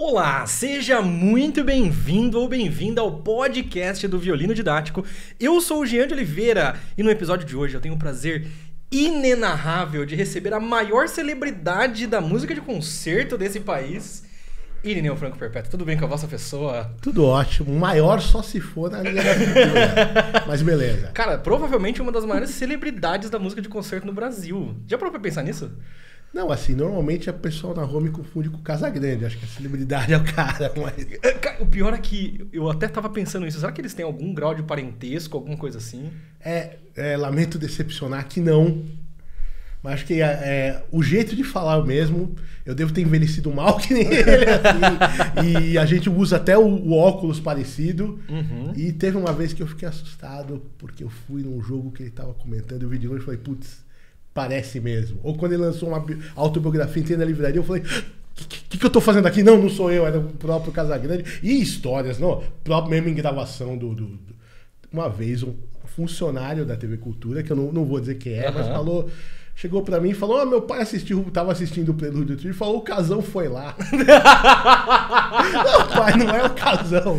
Olá, seja muito bem-vindo ou bem-vinda ao podcast do Violino Didático. Eu sou o Jean de Oliveira e no episódio de hoje eu tenho o prazer inenarrável de receber a maior celebridade da música de concerto desse país, Irineu Franco Perpétuo. Tudo bem com a vossa pessoa? Tudo ótimo. Maior só se for na Liga da Cultura. Mas beleza. Cara, provavelmente uma das maiores celebridades da música de concerto no Brasil. Já parou pra pensar nisso? Não, assim, normalmente a pessoa na rua me confunde com o Casagrande. Acho que a celebridade é o cara, mas... O pior é que eu até tava pensando nisso. Será que eles têm algum grau de parentesco, alguma coisa assim? Lamento decepcionar que não. Mas acho que o jeito de falar mesmo, eu devo ter envelhecido mal que nem ele, assim. E a gente usa até o óculos parecido. Uhum. E teve uma vez que eu fiquei assustado, porque eu fui num jogo que ele tava comentando, eu vi de longe e falei, putz, parece mesmo. Ou quando ele lançou uma autobiografia, entrei na livraria, eu falei, o que eu tô fazendo aqui? Não sou eu, era o próprio Casagrande. E histórias, não, próprio mesmo em gravação uma vez, um funcionário da TV Cultura, que eu não vou dizer quem é, mas chegou pra mim e falou, meu pai tava assistindo o Prelúdio e falou, o Casão foi lá. Não, pai, não é o Casão.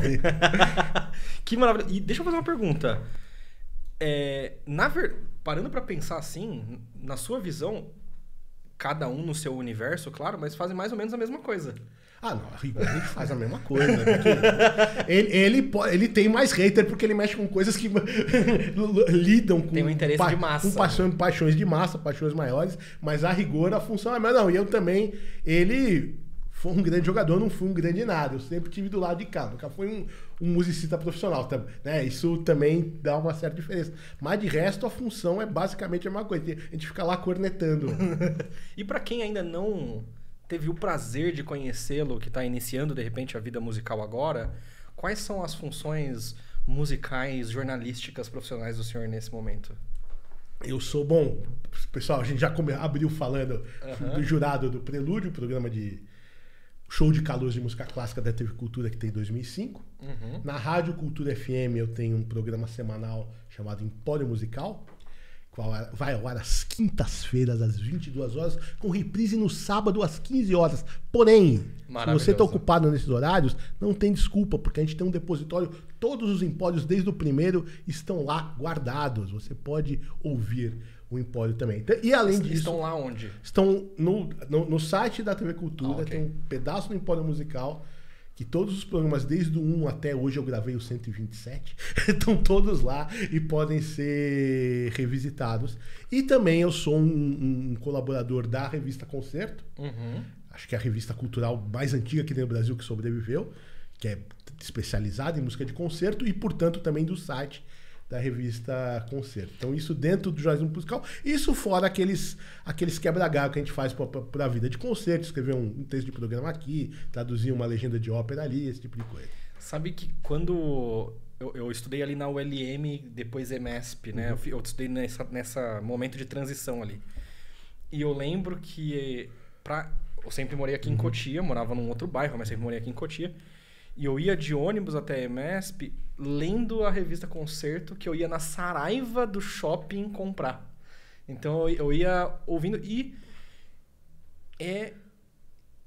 Que maravilha. E deixa eu fazer uma pergunta. Parando pra pensar assim, na sua visão, cada um no seu universo, claro, mas fazem mais ou menos a mesma coisa. Ah, não, a rigor a gente faz a mesma coisa. Ele tem mais hater porque ele mexe com coisas que lidam com... Tem um interesse de massa. Com paixões de massa, paixões maiores, mas a rigor a função é... Mas não, e eu também... Ele foi um grande jogador, não fui um grande nada. Eu sempre tive do lado de cá. Nunca fui um musicista profissional. Né? Isso também dá uma certa diferença. Mas de resto, a função é basicamente a mesma coisa. A gente fica lá cornetando. E pra quem ainda não teve o prazer de conhecê-lo, que está iniciando, de repente, a vida musical agora, quais são as funções musicais, jornalísticas, profissionais do senhor nesse momento? Eu sou bom. Pessoal, a gente já abriu falando do jurado do Prelúdio, programa de show de calouros de música clássica da TV Cultura, que tem em 2005. Na Rádio Cultura FM eu tenho um programa semanal chamado Empório Musical, qual vai ao ar às quintas-feiras, às 22 horas, com reprise no sábado, às 15 horas. Porém, se você está ocupado nesses horários, não tem desculpa, porque a gente tem um depositório, todos os empórios, desde o primeiro, estão lá guardados. Você pode ouvir o Empório também. E além disso... Estão lá onde? Estão no site da TV Cultura, tem um pedaço do Empório Musical, que todos os programas, desde o 1 até hoje, eu gravei o 127, estão todos lá e podem ser revisitados. E também eu sou um colaborador da revista Concerto, acho que é a revista cultural mais antiga que tem no Brasil que sobreviveu, que é especializada em música de concerto e, portanto, também do site da revista Concerto. Então, isso dentro do jornalismo musical, isso fora aqueles quebra-galho que a gente faz para a vida de concerto, escrever um texto de programa aqui, traduzir uma legenda de ópera ali, esse tipo de coisa. Sabe que quando eu estudei ali na ULM, depois EMESP, né? Eu estudei nessa momento de transição ali. E eu lembro que eu sempre morei aqui em Cotia, morava num outro bairro, mas sempre morei aqui em Cotia. E eu ia de ônibus até a EMESP lendo a revista Concerto, que eu ia na Saraiva do shopping comprar. Então eu ia ouvindo e...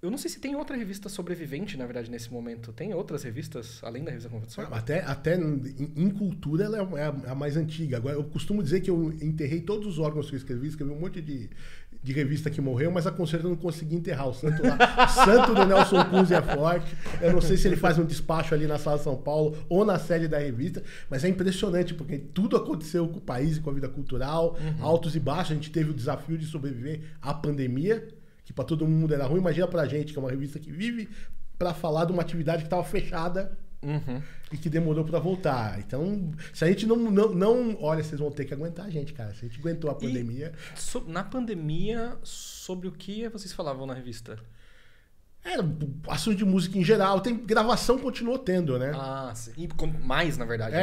Eu não sei se tem outra revista sobrevivente, na verdade, nesse momento. Tem outras revistas, além da revista Concerto? Até em cultura ela é a mais antiga. Agora, eu costumo dizer que eu enterrei todos os órgãos que eu escrevi um monte de revista que morreu, mas a Concerto eu não consegui enterrar. O santo lá, o santo do Nelson Kunze é forte. Eu não sei se ele faz um despacho ali na Sala São Paulo ou na sede da revista, mas é impressionante, porque tudo aconteceu com o país e com a vida cultural, altos e baixos. A gente teve o desafio de sobreviver à pandemia, que para todo mundo era ruim. Imagina pra gente, que é uma revista que vive para falar de uma atividade que estava fechada e que demorou para voltar. Então, se a gente não... Olha, vocês vão ter que aguentar a gente, cara. Se a gente aguentou a pandemia... Na pandemia, sobre o que vocês falavam na revista? Era assunto de música em geral. Gravação continuou tendo, né? Ah, sim. E mais, na verdade.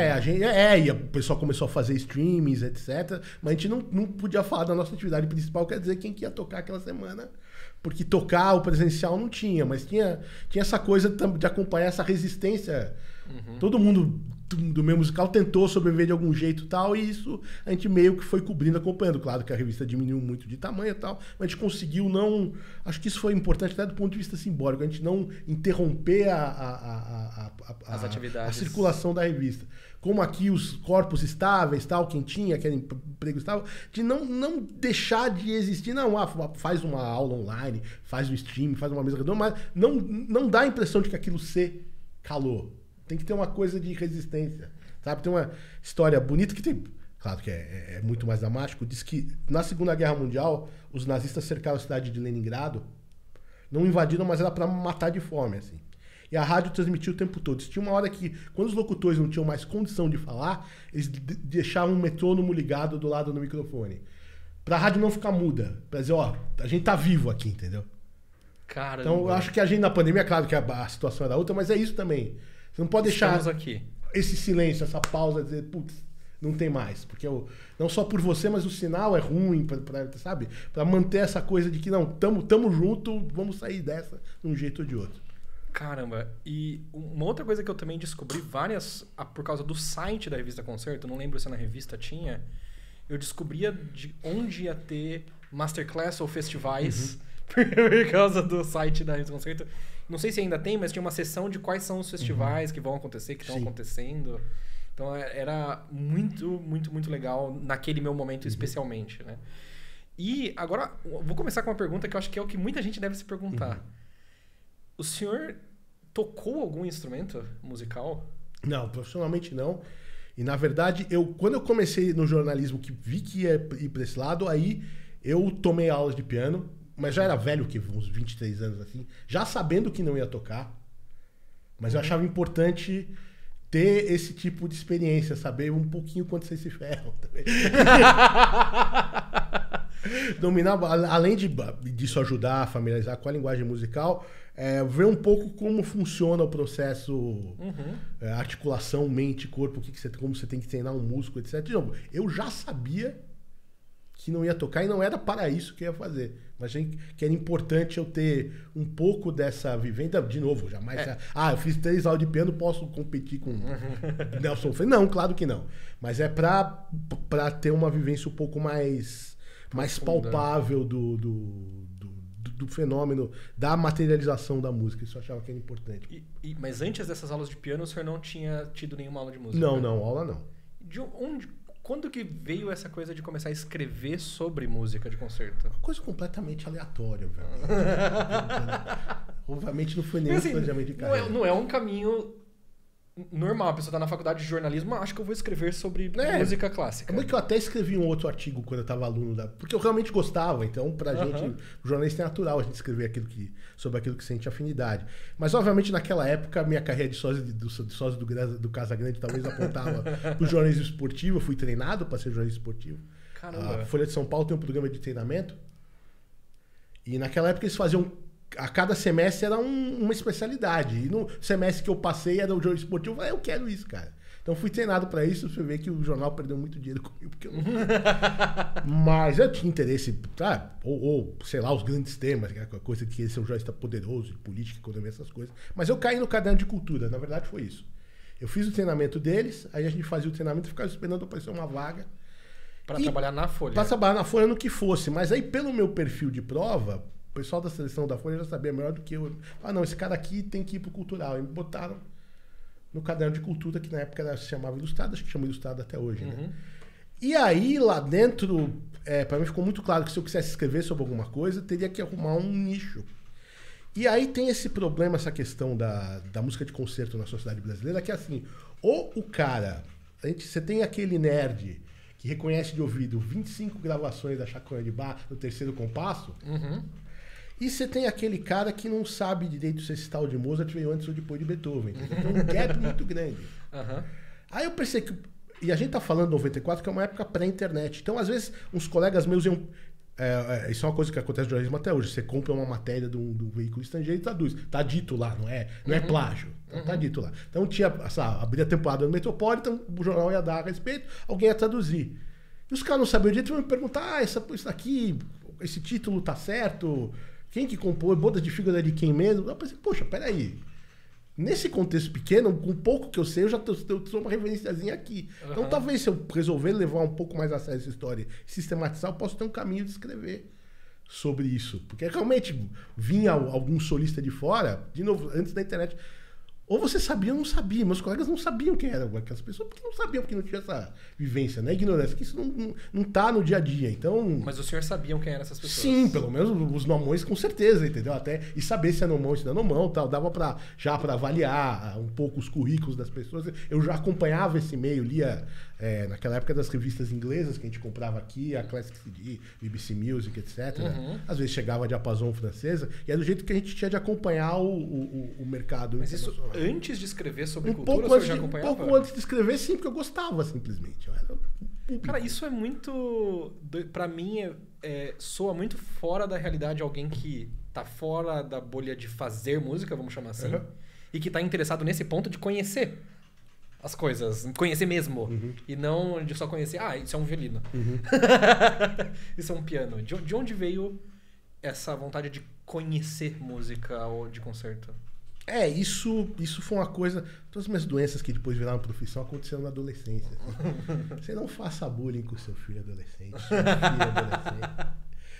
E o pessoal começou a fazer streamings, etc. Mas a gente não podia falar da nossa atividade principal, quer dizer, quem que ia tocar aquela semana. Porque tocar o presencial não tinha, mas tinha essa coisa de acompanhar essa resistência. Todo mundo do meio musical tentou sobreviver de algum jeito e tal, e isso a gente meio que foi cobrindo, acompanhando. Claro que a revista diminuiu muito de tamanho e tal, mas a gente conseguiu não... Acho que isso foi importante até do ponto de vista simbólico, a gente não interromper as atividades, a circulação da revista. Como aqui os corpos estáveis, tal, quem tinha aquele emprego estável, de não deixar de existir. Não, faz uma aula online, faz um stream, faz uma mesa redonda, mas não dá a impressão de que aquilo se calou. Tem que ter uma coisa de resistência, sabe? Tem uma história bonita que tem... Claro que é muito mais dramático. Diz que na Segunda Guerra Mundial, os nazistas cercaram a cidade de Leningrado. Não invadiram, mas era para matar de fome, assim. E a rádio transmitia o tempo todo. Tinha uma hora que, quando os locutores não tinham mais condição de falar, eles deixavam um metrônomo ligado do lado do microfone. Pra rádio não ficar muda. Pra dizer, ó, a gente tá vivo aqui, entendeu? Caramba. Então, eu acho que a gente na pandemia, claro que a situação era outra, mas é isso também. Você não pode deixar aqui. Esse silêncio, essa pausa, dizer, putz, não tem mais. Porque não só por você, mas o sinal é ruim, sabe? Pra manter essa coisa de que, não, tamo junto, vamos sair dessa de um jeito ou de outro. Caramba, e uma outra coisa que eu também descobri por causa do site da Revista Concerto, não lembro se na revista tinha, eu descobria de onde ia ter masterclass ou festivais por causa do site da Revista Concerto. Não sei se ainda tem, mas tinha uma seção de quais são os festivais que vão acontecer, que estão acontecendo. Então era muito, muito, muito legal naquele meu momento especialmente, né? E agora, vou começar com uma pergunta que eu acho que é o que muita gente deve se perguntar. O senhor tocou algum instrumento musical? Não, profissionalmente não. E, na verdade, quando eu comecei no jornalismo, que vi que ia ir para esse lado, aí eu tomei aulas de piano, mas já era velho, que uns 23 anos assim, já sabendo que não ia tocar. Mas eu achava importante ter esse tipo de experiência, saber um pouquinho quanto vocês se ferram também. Dominar, além disso ajudar a familiarizar com a linguagem musical, ver um pouco como funciona o processo, articulação, mente, corpo, como você tem que treinar um músculo, etc. De novo, eu já sabia que não ia tocar e não era para isso que eu ia fazer. Mas que era importante eu ter um pouco dessa vivência. De novo, jamais... eu fiz 3 aulas de piano, posso competir com Nelson Freitas? Não, claro que não. Mas é para ter uma vivência um pouco mais palpável do fenômeno, da materialização da música. Isso eu achava que era importante. Mas antes dessas aulas de piano, o senhor não tinha tido nenhuma aula de música? Não, aula não. Quando que veio essa coisa de começar a escrever sobre música de concerto? Uma coisa completamente aleatória, velho. Obviamente não foi nenhum planejamento de carreira. Não é um caminho normal. A pessoa tá na faculdade de jornalismo, acho que eu vou escrever sobre música clássica. É que eu até escrevi um outro artigo quando eu estava aluno porque eu realmente gostava. Então, pra gente, o jornalista é natural a gente escrever sobre aquilo que sente afinidade. Mas, obviamente, naquela época, a minha carreira de sócio do Casagrande talvez apontava pro jornalismo esportivo. Eu fui treinado para ser jornalista esportivo. Caramba. A Folha de São Paulo tem um programa de treinamento. E naquela época eles faziam... A cada semestre era uma especialidade. E no semestre que eu passei era o jornalismo esportivo. Eu falei, eu quero isso, cara. Então fui treinado para isso. Você vê que o jornal perdeu muito dinheiro comigo. Porque eu não... Mas eu tinha interesse, ou sei lá, os grandes temas, aquela coisa que esse é um jornalista poderoso, de política, economia, essas coisas. Mas eu caí no caderno de cultura. Na verdade foi isso. Eu fiz o treinamento deles, aí a gente fazia o treinamento e ficava esperando aparecer uma vaga. Para trabalhar na Folha. Para trabalhar na Folha no que fosse. Mas aí, pelo meu perfil de prova... O pessoal da seleção da Folha já sabia melhor do que eu. Não, esse cara aqui tem que ir pro cultural. E me botaram no caderno de cultura, que na época se chamava Ilustrado, acho que chama Ilustrado até hoje, né? E aí, lá dentro, para mim ficou muito claro que se eu quisesse escrever sobre alguma coisa, teria que arrumar um nicho. E aí tem esse problema, essa questão da música de concerto na sociedade brasileira, que é assim, ou o cara, você tem aquele nerd que reconhece de ouvido 25 gravações da Chaconha de Bar no terceiro compasso, e você tem aquele cara que não sabe direito se esse tal de Mozart veio antes ou depois de Beethoven. Então um gap muito grande. Aí eu pensei que... E a gente tá falando de 94, que é uma época pré-internet. Então, às vezes, uns colegas meus iam... isso é uma coisa que acontece no jornalismo até hoje. Você compra uma matéria de um veículo estrangeiro e traduz. Tá dito lá, não é plágio. Então, tá dito lá. Então abria a temporada no Metropolitan, o jornal ia dar a respeito, alguém ia traduzir. E os caras não sabiam o direito, iam me perguntar, isso aqui, esse título tá certo? Quem que compôs? Bodas de Fígado é de quem mesmo? Eu pensei, poxa, peraí. Nesse contexto pequeno, com pouco que eu sei, eu já sou uma referenciazinha aqui. Então talvez se eu resolver levar um pouco mais a sério essa história e sistematizar, eu posso ter um caminho de escrever sobre isso. Porque realmente vinha algum solista de fora, de novo, antes da internet. Ou você sabia ou não sabia. Meus colegas não sabiam quem eram aquelas pessoas, porque não sabiam, porque não tinha essa vivência, né? Ignorância, que isso não tá no dia a dia. Então... Mas os senhores sabiam quem eram essas pessoas? Sim, pelo menos os nomões com certeza, entendeu? Até, e saber se é nomão ou se não é nomão, tal, dava já para avaliar um pouco os currículos das pessoas. Eu já acompanhava esse meio, lia naquela época das revistas inglesas que a gente comprava aqui, a Classic CD, BBC Music, etc. Né? Às vezes chegava a diapasão francesa, e era do jeito que a gente tinha de acompanhar o mercado. Mas isso antes de escrever sobre cultura, você já acompanhava? Um pouco antes de escrever, sim, porque eu gostava, simplesmente. Cara, isso é muito... Pra mim, soa muito fora da realidade alguém que tá fora da bolha de fazer música, vamos chamar assim, e que tá interessado nesse ponto de conhecer as coisas, conhecer mesmo, e não de só conhecer, isso é um violino, isso é um piano. De onde veio essa vontade de conhecer música ou de concerto? Isso foi uma coisa... Todas as minhas doenças que depois viraram profissão aconteceram na adolescência. Assim. Você não faça bullying com seu filho adolescente, sua filha adolescente.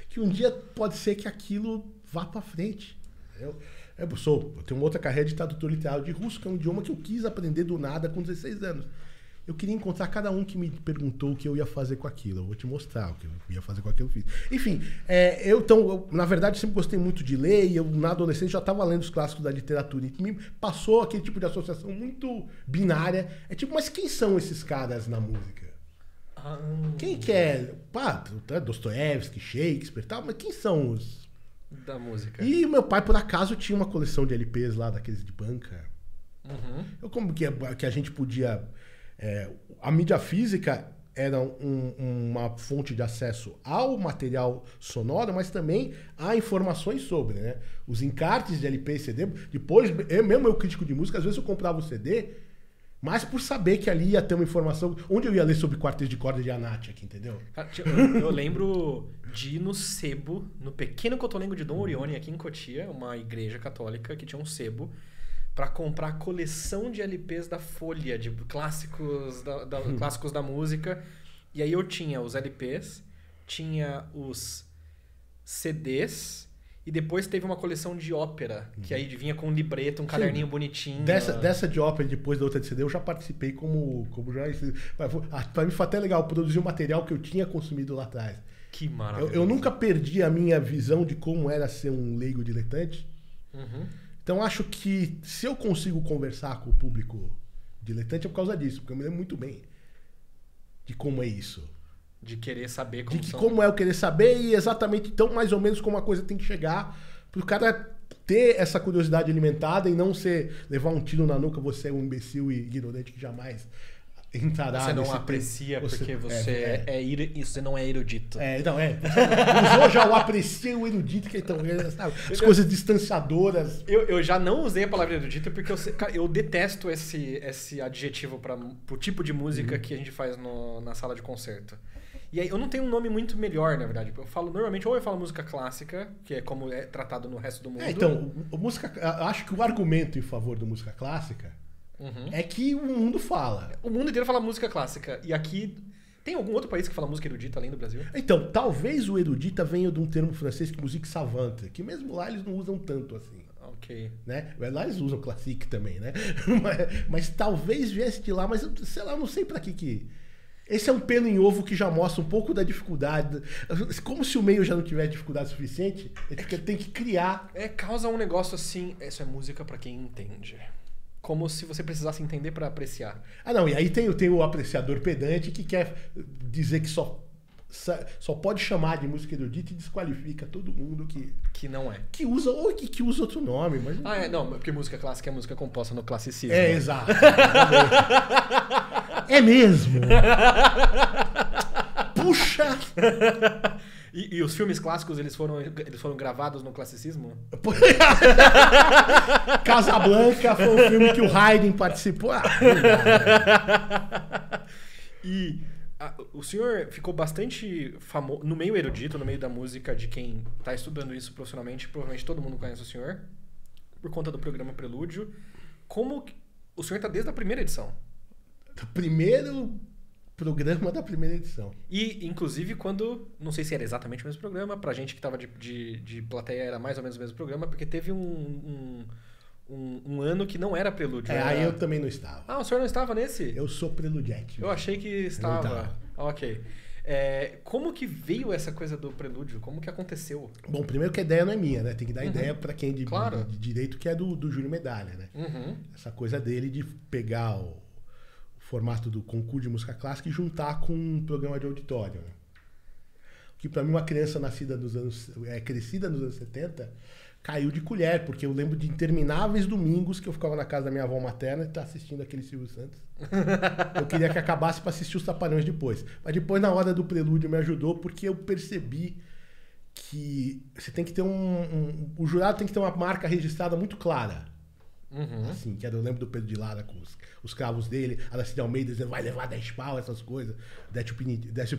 Que um dia pode ser que aquilo vá pra frente. Eu tenho uma outra carreira de tradutor literário de russo, que é um idioma que eu quis aprender do nada com 16 anos. Eu queria encontrar cada um que me perguntou o que eu ia fazer com aquilo. Eu vou te mostrar o que eu ia fazer com aquilo que eu fiz. Enfim, eu, na verdade, sempre gostei muito de ler e eu, na adolescência, já estava lendo os clássicos da literatura. E me passou aquele tipo de associação muito binária. Mas quem são esses caras na música? Quem que é? Dostoiévski, Shakespeare e tal, mas quem são os... Da música. E meu pai, por acaso, tinha uma coleção de LPs lá, daqueles de banca. Como que a gente podia... a mídia física era uma fonte de acesso ao material sonoro, mas também a informações sobre, né? Os encartes de LP e CD. Depois, eu crítico de música, às vezes eu comprava o CD, mas por saber que ali ia ter uma informação... Onde eu ia ler sobre quarteto de corda de Anat aqui, entendeu? Eu lembro de ir no sebo, no pequeno cotolengo de Dom Orione, aqui em Cotia, uma igreja católica que tinha um sebo, para comprar a coleção de LPs da Folha, de clássicos clássicos da música. E aí eu tinha os LPs, tinha os CDs, e depois teve uma coleção de ópera, que aí vinha com um libreto, um caderninho bonitinho. Dessa de ópera, depois da outra de CD, eu já participei como jornalista. Para mim foi até legal produzir o material que eu tinha consumido lá atrás. Que maravilha. Eu nunca perdi a minha visão de como era ser um leigo diletante. Então acho que se eu consigo conversar com o público diletante é por causa disso, porque eu me lembro muito bem de como é isso. De querer saber como é eu querer saber e exatamente então mais ou menos como a coisa tem que chegar pro cara ter essa curiosidade alimentada e não levar um tiro na nuca, você é um imbecil e ignorante que jamais entrará. Você não aprecia porque você você não é erudito. Usou já o aprecia o erudito, que então, sabe, as coisas distanciadoras. Eu já não usei a palavra erudito porque eu detesto esse adjetivo pro tipo de música que a gente faz na sala de concerto. E aí eu não tenho um nome muito melhor, na verdade. Normalmente eu falo música clássica, que é como é tratado no resto do mundo. Acho que o argumento em favor da música clássica é que o mundo fala. O mundo inteiro fala música clássica. E aqui... Tem algum outro país que fala música erudita além do Brasil? Então, talvez o erudita venha de um termo francês, que é musique savante, que mesmo lá eles não usam tanto assim. Ok. Né? Lá eles usam classique também, né? mas talvez viesse de lá, mas sei lá, não sei pra que... Esse é um pelo em ovo que já mostra um pouco da dificuldade. Como se o meio já não tiver dificuldade suficiente, tem que criar. Causa um negócio assim, isso é música pra quem entende. Como se você precisasse entender pra apreciar. Não, e aí tem o apreciador pedante que quer dizer que só pode chamar de música erudita e desqualifica todo mundo que não é. Que usa outro nome. Mas... não, porque música clássica é música composta no classicismo. Exato. É mesmo. Puxa! E os filmes clássicos, eles foram gravados no classicismo? Casablanca foi um filme que o Haydn participou. E o senhor ficou bastante famoso no meio erudito, no meio da música, de quem está estudando isso profissionalmente. Provavelmente todo mundo conhece o senhor, por conta do programa Prelúdio. como o senhor tá desde a primeira edição? Do primeiro programa da primeira edição. E, inclusive, quando... Não sei se era exatamente o mesmo programa, pra gente que tava de plateia era mais ou menos o mesmo programa, porque teve um ano que não era Prelúdio. Aí eu também não estava. Ah, o senhor não estava nesse? Eu sou Preludete. Eu achei que estava. Ok. Como que veio essa coisa do Prelúdio? Como que aconteceu? Bom, primeiro que a ideia não é minha, né? Tem que dar ideia pra quem de direito, que é do Júlio Medalha, né? Essa coisa dele de pegar o formato do concurso de música clássica e juntar com um programa de auditório, né? Que pra mim uma criança crescida nos anos 70 caiu de colher, porque eu lembro de intermináveis domingos que eu ficava na casa da minha avó materna e tá assistindo aquele Silvio Santos. Eu queria que acabasse para assistir os Trapalhões depois. Mas depois, na hora do Prelúdio, me ajudou, porque eu percebi que você tem que ter o jurado tem que ter uma marca registrada muito clara. Assim, que eu lembro do Pedro de Lara com os cravos dele, Aracide Almeida dizendo vai levar 10 pau, essas coisas. Décio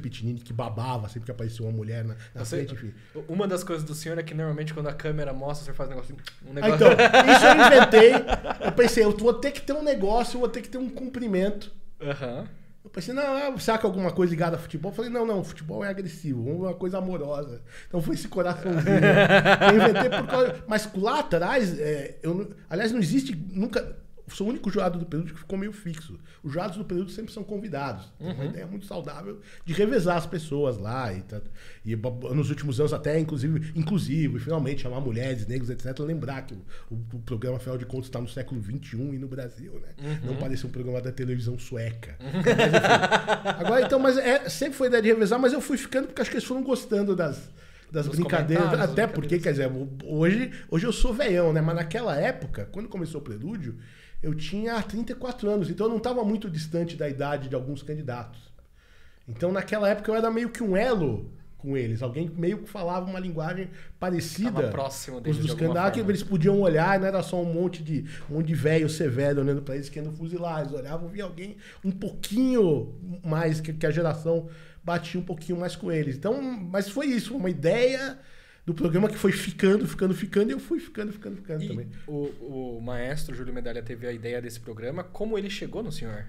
Pitinini que babava sempre que aparecia uma mulher na frente, enfim. Uma das coisas do senhor é que normalmente quando a câmera mostra, você faz um negócio. Então, isso eu inventei. Eu pensei, eu vou ter que ter um negócio, eu vou ter que ter um cumprimento. Eu pensei, não, será que alguma coisa ligada a futebol? Eu falei, não, futebol é agressivo, uma coisa amorosa. Então foi esse coraçãozinho. Eu inventei por causa... Mas lá atrás, aliás, não existe nunca... Sou o único jurado do Prelúdio que ficou meio fixo. Os jurados do Prelúdio sempre são convidados. Tem uma ideia muito saudável de revezar as pessoas lá. E nos últimos anos até, inclusive, finalmente, chamar mulheres, negros, etc. Lembrar que o programa, afinal de contas, está no século XXI e no Brasil, né? Não parecia um programa da televisão sueca. Mas, enfim. Agora, então, sempre foi ideia de revezar, mas eu fui ficando porque acho que eles foram gostando das brincadeiras. Até porque, quer dizer, hoje eu sou veião, né? Mas naquela época, quando começou o Prelúdio, eu tinha 34 anos, então eu não estava muito distante da idade de alguns candidatos. Então, naquela época, eu era meio que um elo com eles. Alguém meio que falava uma linguagem parecida próximo com os dos candidatos, que eles podiam olhar, não era só um monte de velho severo olhando para eles querendo fuzilar. Eles olhavam, via alguém um pouquinho mais, que a geração batia um pouquinho mais com eles. Então, mas foi isso, uma ideia do programa que foi ficando, e eu fui ficando também. O maestro Júlio Medalha teve a ideia desse programa. Como ele chegou no senhor?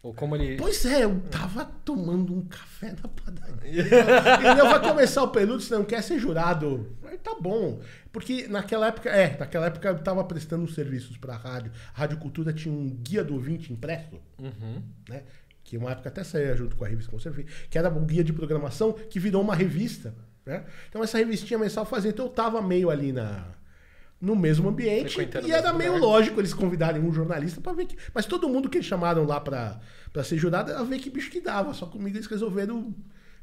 Ou como ele... Pois é, eu tava tomando um café na padaria. Ele vai começar o Prelúdio, você não quer ser jurado. Aí tá bom. Porque naquela época eu tava prestando serviços pra rádio. A Rádio Cultura tinha um guia do ouvinte impresso, né? Que uma época até saía junto com a revista Conserve, que era um guia de programação que virou uma revista, né? Então essa revistinha mensal fazia. Então eu tava meio ali no mesmo ambiente e era meio lógico eles convidarem um jornalista pra ver que... Mas todo mundo que eles chamaram lá pra ser jurado era ver que bicho que dava. Só comigo eles resolveram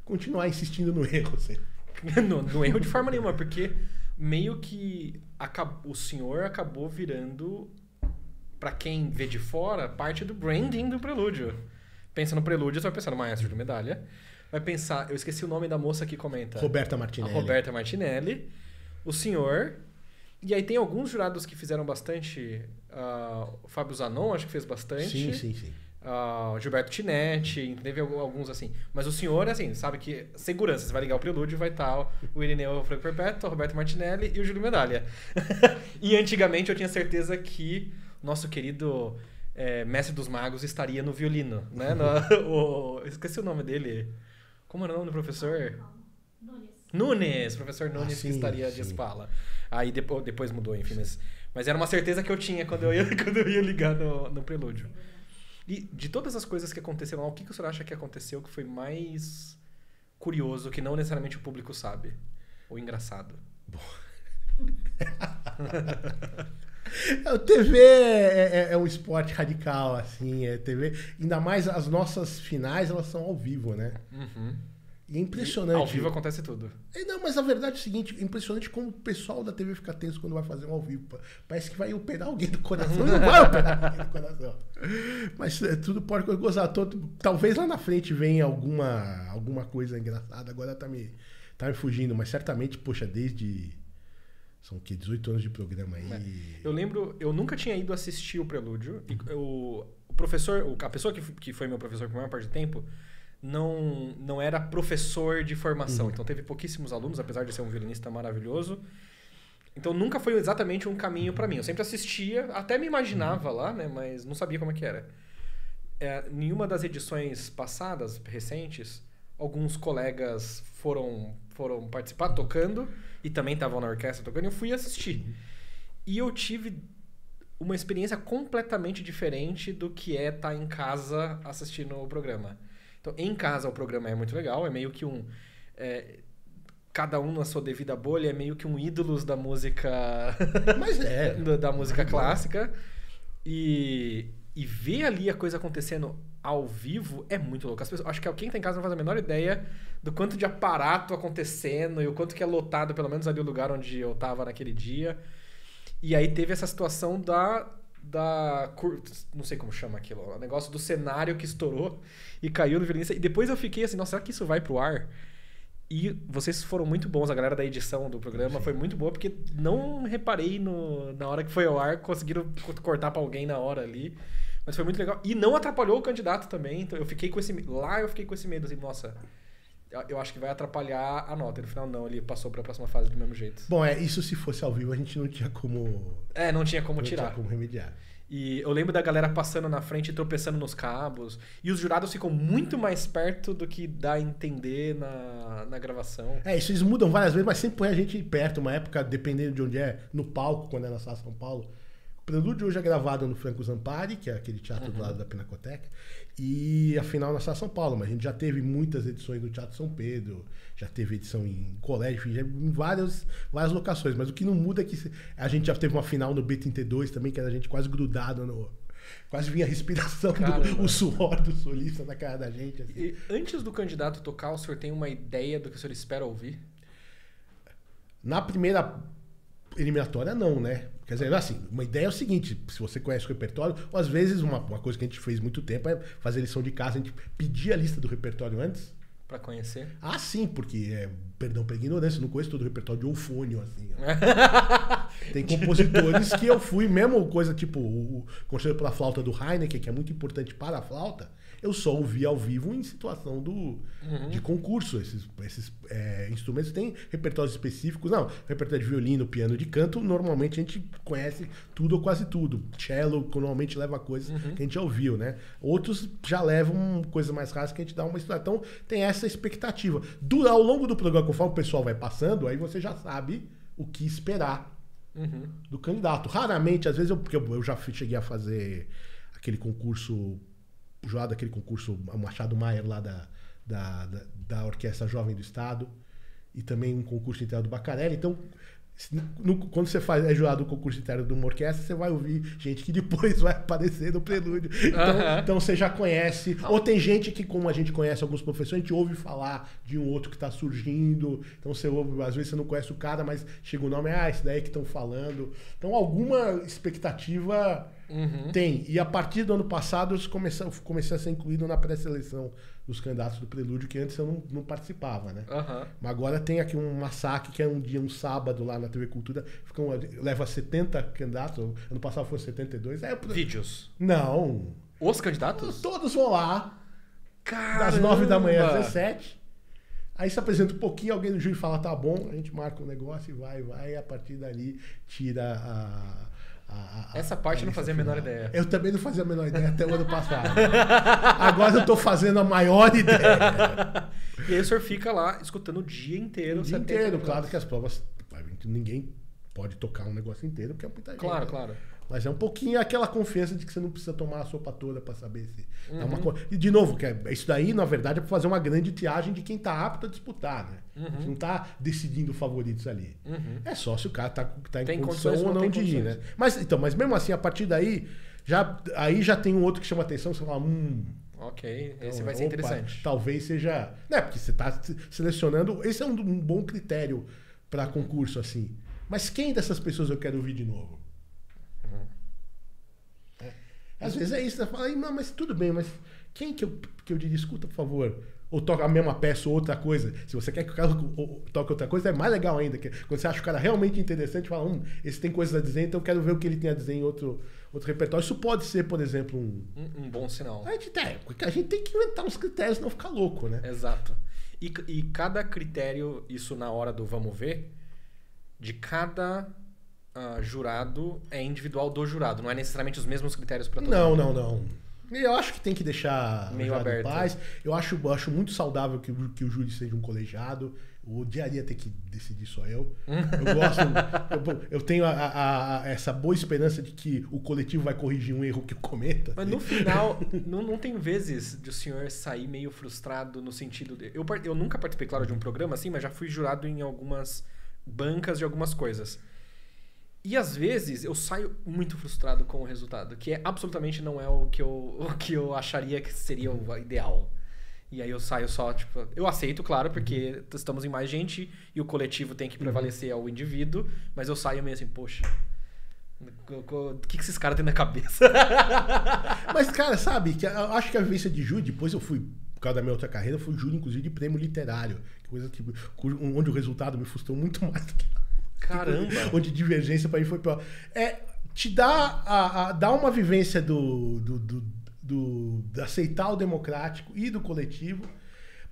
continuar insistindo no erro. Assim. No erro de forma nenhuma, porque meio que o senhor acabou virando, pra quem vê de fora, parte do branding do Prelúdio. Pensa no Prelúdio, você vai pensar no maestro de medalha. Vai pensar... Eu esqueci o nome da moça que comenta. Roberta Martinelli. A Roberta Martinelli. O senhor... E aí tem alguns jurados que fizeram bastante. O Fábio Zanon, acho que fez bastante. Sim. O Gilberto Tinetti, teve alguns assim. Mas o senhor, assim, sabe que segurança. Você vai ligar o Prelúdio, vai estar o Irineu Franco Perpétuo, o Roberto Martinelli e o Júlio Medalha. E antigamente eu tinha certeza que nosso querido mestre dos magos estaria no violino, né? Eu esqueci o nome dele. Como era o nome do professor? Nunes, professor Nunes, que estaria de espala. Aí depois mudou, enfim. Mas era uma certeza que eu tinha quando eu ia ligar no Prelúdio. E de todas as coisas que aconteceram lá, o que o senhor acha que aconteceu que foi mais curioso, que não necessariamente o público sabe? Ou engraçado? Bom. O TV é um esporte radical, assim. TV, ainda mais as nossas finais, elas são ao vivo, né? E é impressionante. E ao vivo acontece tudo. Não, mas a verdade é o seguinte, é impressionante como o pessoal da TV fica tenso quando vai fazer um ao vivo. Parece que vai operar alguém do coração. Não vai operar alguém do coração. Mas tudo pode gozar. Talvez lá na frente venha alguma coisa engraçada. Agora tá me fugindo, mas certamente, poxa, desde... São o quê? 18 anos de programa aí. Eu lembro, eu nunca tinha ido assistir o Prelúdio. E o professor, a pessoa que foi meu professor por maior parte do tempo, não era professor de formação. Então teve pouquíssimos alunos, apesar de ser um violinista maravilhoso. Então nunca foi exatamente um caminho pra mim. Eu sempre assistia, até me imaginava lá, né? Mas não sabia como é que era. Nenhuma das edições passadas, recentes, alguns colegas foram participar tocando e também estavam na orquestra tocando e eu fui assistir. E eu tive uma experiência completamente diferente do que estar em casa assistindo o programa. Então, em casa o programa é muito legal, é meio que cada um na sua devida bolha, é meio que um ídolos da música... Mas da música clássica. E ver ali a coisa acontecendo ao vivo é muito louco. As pessoas, acho que quem tá em casa não faz a menor ideia do quanto de aparato acontecendo e o quanto que é lotado, pelo menos ali o lugar onde eu tava naquele dia. E aí teve essa situação não sei como chama aquilo, o negócio do cenário que estourou e caiu no violinista. E depois eu fiquei assim, nossa, será que isso vai pro ar? E vocês foram muito bons, a galera da edição do programa foi muito boa, porque não reparei na hora que foi ao ar, conseguiram cortar pra alguém na hora ali. Mas foi muito legal. E não atrapalhou o candidato também, então eu fiquei com esse medo, assim, nossa, eu acho que vai atrapalhar a nota. E no final não, ele passou pra próxima fase do mesmo jeito. Bom, isso se fosse ao vivo a gente não tinha como... não tinha como tirar. Não tinha como remediar. E eu lembro da galera passando na frente e tropeçando nos cabos. E os jurados ficam muito mais perto do que dá a entender na gravação. Isso eles mudam várias vezes, mas sempre põe a gente perto. Uma época, dependendo de onde no palco, quando é na Sala São Paulo. O Prelúdio hoje é gravado no Franco Zampari, que é aquele teatro do lado da Pinacoteca. E a final na Sala São Paulo. Mas a gente já teve muitas edições do Teatro São Pedro. Já teve edição em colégio, enfim, já em várias locações. Mas o que não muda é que a gente já teve uma final no B32 também, que era a gente quase grudado no... Quase vinha a respiração, o suor do solista na cara da gente. Assim. E antes do candidato tocar, o senhor tem uma ideia do que o senhor espera ouvir? Na primeira eliminatória, não, né? Quer dizer, assim, uma ideia é o seguinte, se você conhece o repertório, ou às vezes uma coisa que a gente fez muito tempo é fazer lição de casa, a gente pedia a lista do repertório antes. Pra conhecer? Ah, sim, porque, perdão pela ignorância, eu não conheço todo o repertório de Eufônio, assim. Tem compositores que eu fui, mesmo coisa tipo o Concerto para a Flauta do Heineken, que é muito importante para a flauta, eu só ouvi ao vivo em situação de concurso. Esses instrumentos têm repertórios específicos. Não, repertório de violino, piano, de canto, normalmente a gente conhece tudo ou quase tudo. Cello normalmente leva coisas que a gente já ouviu, né? Outros já levam coisas mais raras que a gente dá uma estudada. Então tem essa expectativa. Ao longo do programa, conforme o pessoal vai passando, aí você já sabe o que esperar do candidato. Raramente, às vezes, porque eu já cheguei a fazer aquele concurso... jurado daquele concurso Machado Maier lá da Orquestra Jovem do Estado e também um concurso interno do Bacarelli. Então, quando você é jurado do concurso interno de uma orquestra, você vai ouvir gente que depois vai aparecer no prelúdio. Então você já conhece. Ou tem gente que, como a gente conhece alguns professores, a gente ouve falar de um outro que está surgindo. Então você ouve, às vezes você não conhece o cara, mas chega o nome, esse daí que estão falando. Então alguma expectativa tem. E a partir do ano passado eu comecei a ser incluído na pré-seleção dos candidatos do prelúdio, que antes eu não participava, né? Mas agora tem aqui um massacre, que é um sábado lá na TV Cultura, leva 70 candidatos, ano passado foram 72. Vídeos? Não. Os candidatos? Todos vão lá, Caramba. das 9 da manhã às 17. Aí se apresenta um pouquinho, alguém no júri fala, tá bom, a gente marca um negócio e vai, e a partir dali tira essa parte eu não fazia a menor ideia. Eu também não fazia a menor ideia até o ano passado. Agora eu tô fazendo a maior ideia. E aí o senhor fica lá escutando o dia inteiro. O dia inteiro, claro que as provas... Ninguém pode tocar um negócio inteiro, porque é muita gente. Claro. Mas é um pouquinho aquela confiança de que você não precisa tomar a sopa toda pra saber se... É uma coisa. E de novo, isso daí, na verdade, é pra fazer uma grande triagem de quem tá apto a disputar, né? A gente não tá decidindo favoritos ali. É só se o cara tá em condição ou não de ir, né? Mas mesmo assim, a partir daí, já tem um outro que chama atenção, você fala, ok, esse vai ser interessante. Talvez seja... Né, porque você tá selecionando... Esse é um bom critério pra concurso, assim. Mas quem dessas pessoas eu quero ouvir de novo? Às vezes é isso, você fala, não, mas tudo bem, mas quem que eu diria, escuta, por favor, ou toca a mesma peça ou outra coisa. Se você quer que o cara toque outra coisa, é mais legal ainda. Quando você acha o cara realmente interessante, fala, esse tem coisas a dizer, então eu quero ver o que ele tem a dizer em outro repertório. Isso pode ser, por exemplo, um bom sinal. A gente tem que inventar uns critérios, não ficar louco, né? Exato. E cada critério, isso na hora do vamos ver, de cada jurado é individual do jurado, não é necessariamente os mesmos critérios para todo mundo. Não. Eu acho que tem que deixar meio aberto. Em paz. Eu acho muito saudável que o júri seja um colegiado. Eu odiaria ter que decidir só eu. Eu gosto. eu tenho essa boa esperança de que o coletivo vai corrigir um erro que eu cometa. Mas no final, não tem vezes de o senhor sair meio frustrado no sentido de... Eu nunca participei, claro, de um programa assim, mas já fui jurado em algumas bancas de algumas coisas. E às vezes eu saio muito frustrado com o resultado, que absolutamente não é o que eu acharia que seria o ideal. E aí eu saio só, tipo... Eu aceito, claro, porque estamos em mais gente e o coletivo tem que prevalecer ao indivíduo, mas eu saio meio assim, poxa... O que esses caras têm na cabeça? Mas, cara, sabe, que eu acho que a vivência de júri, depois eu fui, por causa da minha outra carreira, eu fui júri, inclusive, de prêmio literário. Coisa que, onde o resultado me frustrou muito mais do que... Caramba! Onde divergência pra mim foi pior. Te dá uma vivência de aceitar o democrático e do coletivo.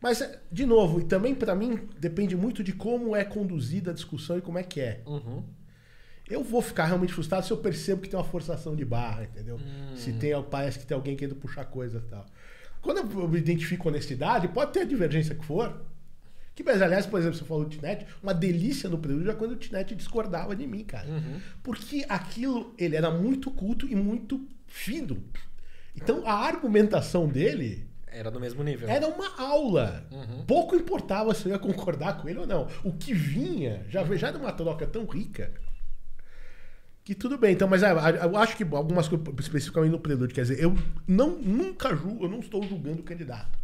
Mas, de novo, e também pra mim depende muito de como é conduzida a discussão e como é que é. Eu vou ficar realmente frustrado se eu percebo que tem uma forçação de barra, entendeu? Se parece que tem alguém querendo puxar coisa e tal. Quando eu identifico honestidade, pode ter a divergência que for. Que, mas, aliás, por exemplo, você falou do Tinete, uma delícia no Prelúdio é quando o Tinete discordava de mim, cara. Porque aquilo, ele era muito culto e muito fino. Então, a argumentação dele... Era do mesmo nível. Era uma aula. Pouco importava se eu ia concordar com ele ou não. O que vinha já era uma troca tão rica que tudo bem. Então, mas eu acho que algumas coisas, especificamente no Prelúdio, quer dizer, eu não estou julgando o candidato.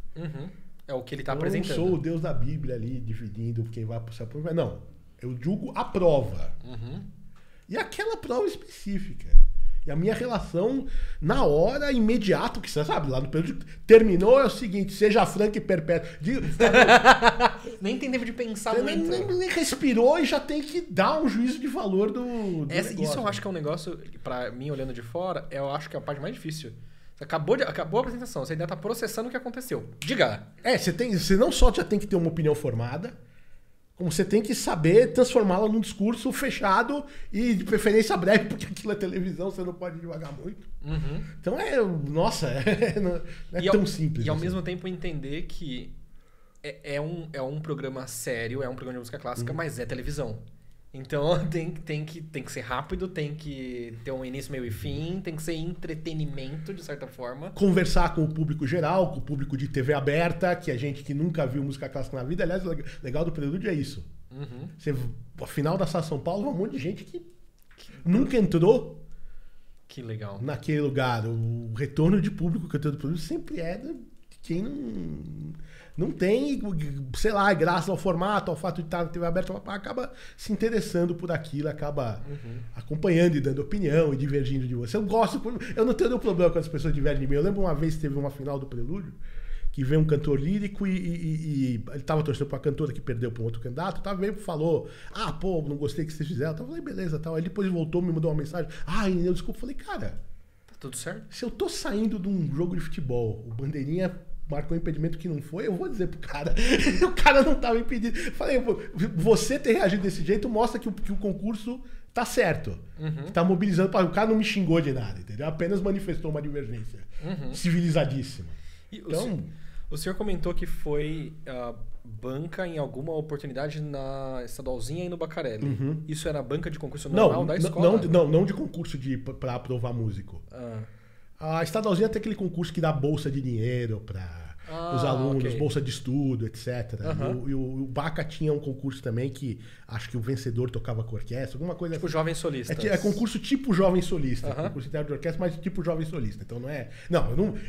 É o que ele está apresentando. Eu não sou o Deus da Bíblia ali, dividindo quem vai pro céu. Não. Eu julgo a prova. E aquela prova específica. E a minha relação, na hora, imediato, que você sabe, lá no período terminou, é o seguinte, seja franco e perpétuo. Nem tem tempo de pensar muito. Nem respirou e já tem que dar um juízo de valor do negócio. Isso eu acho que é um negócio, pra mim, olhando de fora, eu acho que é a parte mais difícil. Acabou a apresentação, você ainda tá processando o que aconteceu. Diga! Você não só já tem que ter uma opinião formada, como você tem que saber transformá-la num discurso fechado e de preferência breve, porque aquilo é televisão, você não pode devagar muito. Então não é tão simples. E ao mesmo tempo entender que é um programa sério, é um programa de música clássica, mas é televisão. Então tem que ser rápido, tem que ter um início, meio e fim, tem que ser entretenimento, de certa forma. Conversar com o público geral, com o público de TV aberta, que é gente que nunca viu música clássica na vida. Aliás, o legal do Prelúdio é isso. A final da Sá São Paulo, um monte de gente que nunca entrou. Que legal. Naquele lugar. O retorno de público que eu tenho do Prelúdio sempre é de quem não tem, sei lá, graças ao formato, ao fato de estar na TV aberta, acaba se interessando por aquilo, acaba acompanhando e dando opinião e divergindo de você. Eu não tenho nenhum problema quando as pessoas divergem de mim. Eu lembro uma vez que teve uma final do Prelúdio, que veio um cantor lírico e ele estava torcendo para a cantora que perdeu para um outro candidato, veio e falou, não gostei que vocês fizeram. Eu falei, beleza, tal. Aí depois voltou, me mandou uma mensagem, eu desculpa. Eu falei, cara, tá tudo certo? Se eu tô saindo de um jogo de futebol, o bandeirinha marcou um impedimento que não foi, eu vou dizer pro cara. O cara não tava impedido. Falei, você ter reagido desse jeito mostra que o concurso tá certo. Que tá mobilizando. O cara não me xingou de nada, entendeu? Apenas manifestou uma divergência civilizadíssima. Então, o senhor comentou que foi banca em alguma oportunidade na Estadualzinha e no Bacarelli. Isso era banca de concurso normal da escola? Não de concurso para aprovar músico. A Estadualzinha tem aquele concurso que dá bolsa de dinheiro para os alunos, bolsa de estudo, etc. E o Baca tinha um concurso também que acho que o vencedor tocava com orquestra, alguma coisa tipo assim. Jovem Solista. É concurso tipo Jovem Solista. Concurso interno de orquestra, mas tipo Jovem Solista. Então não é...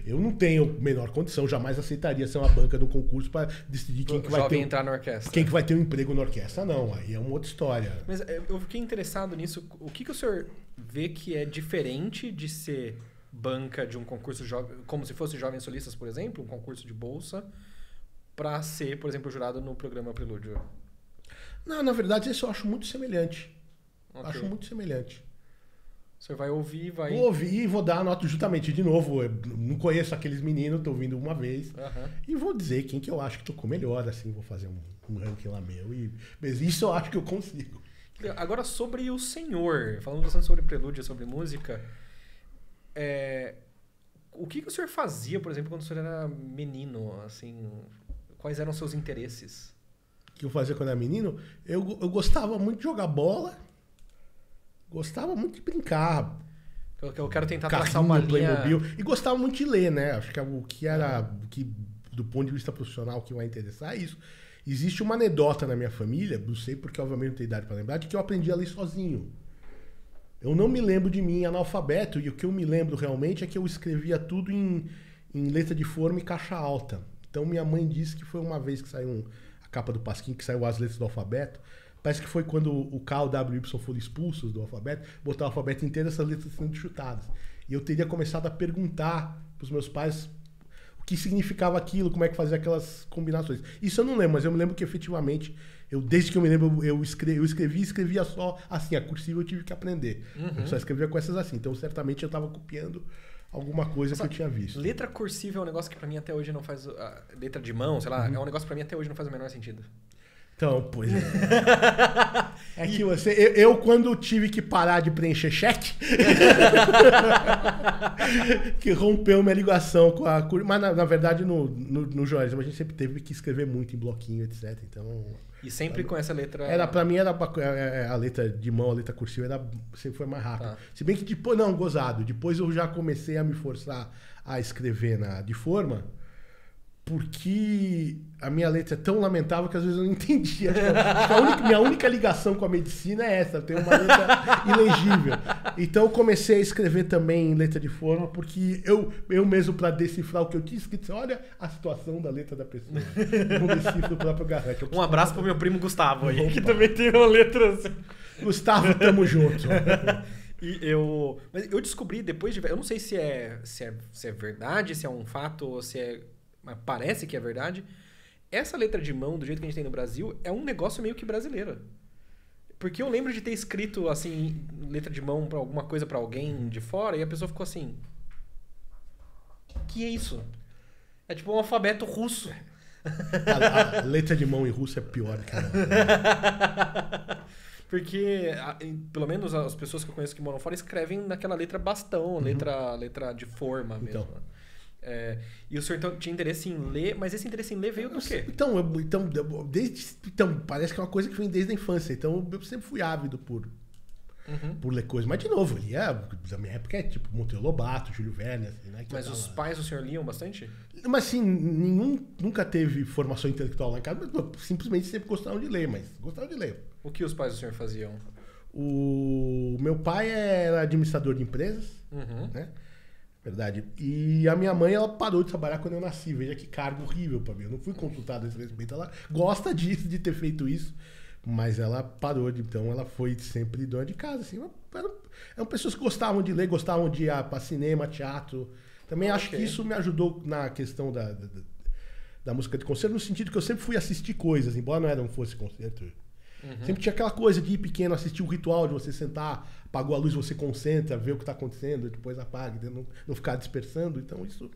eu não tenho menor condição, jamais aceitaria ser uma banca do concurso para decidir quem que vai ter... entrar na orquestra. Quem que vai ter um emprego na orquestra, não. Aí é uma outra história. Mas eu fiquei interessado nisso. O que o senhor vê que é diferente de ser banca de um concurso como se fosse Jovens Solistas, por exemplo, um concurso de bolsa, para ser, por exemplo, jurado no programa Prelúdio? Não, na verdade, isso eu acho muito semelhante. Acho muito semelhante. Você vai ouvir, Vou ouvir e vou dar a nota justamente de novo. Eu não conheço aqueles meninos, tô ouvindo uma vez. E vou dizer quem que eu acho que tocou melhor, assim, vou fazer um ranking lá meu. Mas isso eu acho que eu consigo. Agora, sobre o senhor, falando bastante sobre prelúdio, sobre música, o que o senhor fazia, por exemplo, quando o senhor era menino? Assim, quais eram os seus interesses? O que eu fazia quando era menino? Eu gostava muito de jogar bola, gostava muito de brincar. Eu quero tentar traçar uma linha... Playmobil, e gostava muito de ler, né? Acho que o que do ponto de vista profissional, o que vai interessar é isso. Existe uma anedota na minha família, não sei porque obviamente não tenho idade para lembrar, de que eu aprendi a ler sozinho. Eu não me lembro de mim analfabeto, e o que eu me lembro realmente é que eu escrevia tudo em letra de forma e caixa alta. Então minha mãe disse que foi uma vez que saiu a capa do Pasquim, que saiu as letras do alfabeto. Parece que foi quando o K, o W e o Y foram expulsos do alfabeto, botar o alfabeto inteiro, essas letras sendo chutadas. E eu teria começado a perguntar para os meus pais o que significava aquilo, como é que fazia aquelas combinações. Isso eu não lembro, mas eu me lembro que efetivamente, desde que eu me lembro, eu escrevia só assim, a cursiva eu tive que aprender. Eu só escrevia com essas assim. Então certamente eu estava copiando alguma coisa que eu tinha visto. Letra cursiva é um negócio que para mim até hoje não faz... letra de mão, sei lá, é um negócio que para mim até hoje não faz o menor sentido. Então, pois é. É que eu quando tive que parar de preencher cheque, que rompeu minha ligação com a... Mas na verdade no jornalismo a gente sempre teve que escrever muito em bloquinho, etc. Então... E sempre com essa letra... Pra mim a letra de mão, a letra cursiva sempre foi mais rápida. Tá. Se bem que depois, gozado, depois eu já comecei a me forçar a escrever de forma... Porque a minha letra é tão lamentável que às vezes eu não entendia. Minha única ligação com a medicina é essa. Eu tenho uma letra ilegível. Então eu comecei a escrever também em letra de forma, porque eu mesmo, para decifrar o que eu tinha escrito, olha a situação da letra da pessoa. Não decifro o próprio garante. Um abraço pro meu primo Gustavo aí, que também tem uma letra assim. Gustavo, tamo junto. Mas eu descobri depois de... Eu não sei se é verdade, se é um fato, ou se é... Mas parece que é verdade. Essa letra de mão, do jeito que a gente tem no Brasil, é um negócio meio que brasileiro. Porque eu lembro de ter escrito, assim, letra de mão pra alguma coisa pra alguém de fora, e a pessoa ficou assim... Que é isso? É tipo um alfabeto russo. A letra de mão em russo é pior que a... Porque, pelo menos as pessoas que eu conheço que moram fora escrevem naquela letra bastão, letra de forma mesmo. Então... e o senhor então tinha interesse em ler, mas esse interesse em ler veio do quê? Então, parece que é uma coisa que vem desde a infância. Então, eu sempre fui ávido por ler coisas. Mas, de novo, eu lia, da minha época, é tipo Monteiro Lobato, Júlio Verne, assim, né? Mas os pais do senhor liam bastante? Mas, assim, nenhum nunca teve formação intelectual lá em casa, mas simplesmente sempre gostavam de ler, O que os pais do senhor faziam? O meu pai era administrador de empresas, né? Verdade. E a minha mãe, ela parou de trabalhar quando eu nasci. Veja que cargo horrível pra mim. Eu não fui consultado a esse respeito. Ela gosta disso, de ter feito isso. Mas ela parou. Então, ela foi sempre dona de casa. Assim. Eram pessoas que gostavam de ler, gostavam de ir para cinema, teatro. Também acho que isso me ajudou na questão da música de concerto, no sentido que eu sempre fui assistir coisas, embora não fosse concerto. Sempre tinha aquela coisa de ir pequeno, assistir o ritual de você sentar, apagou a luz, você concentra, vê o que está acontecendo, depois apaga, não ficar dispersando. Então isso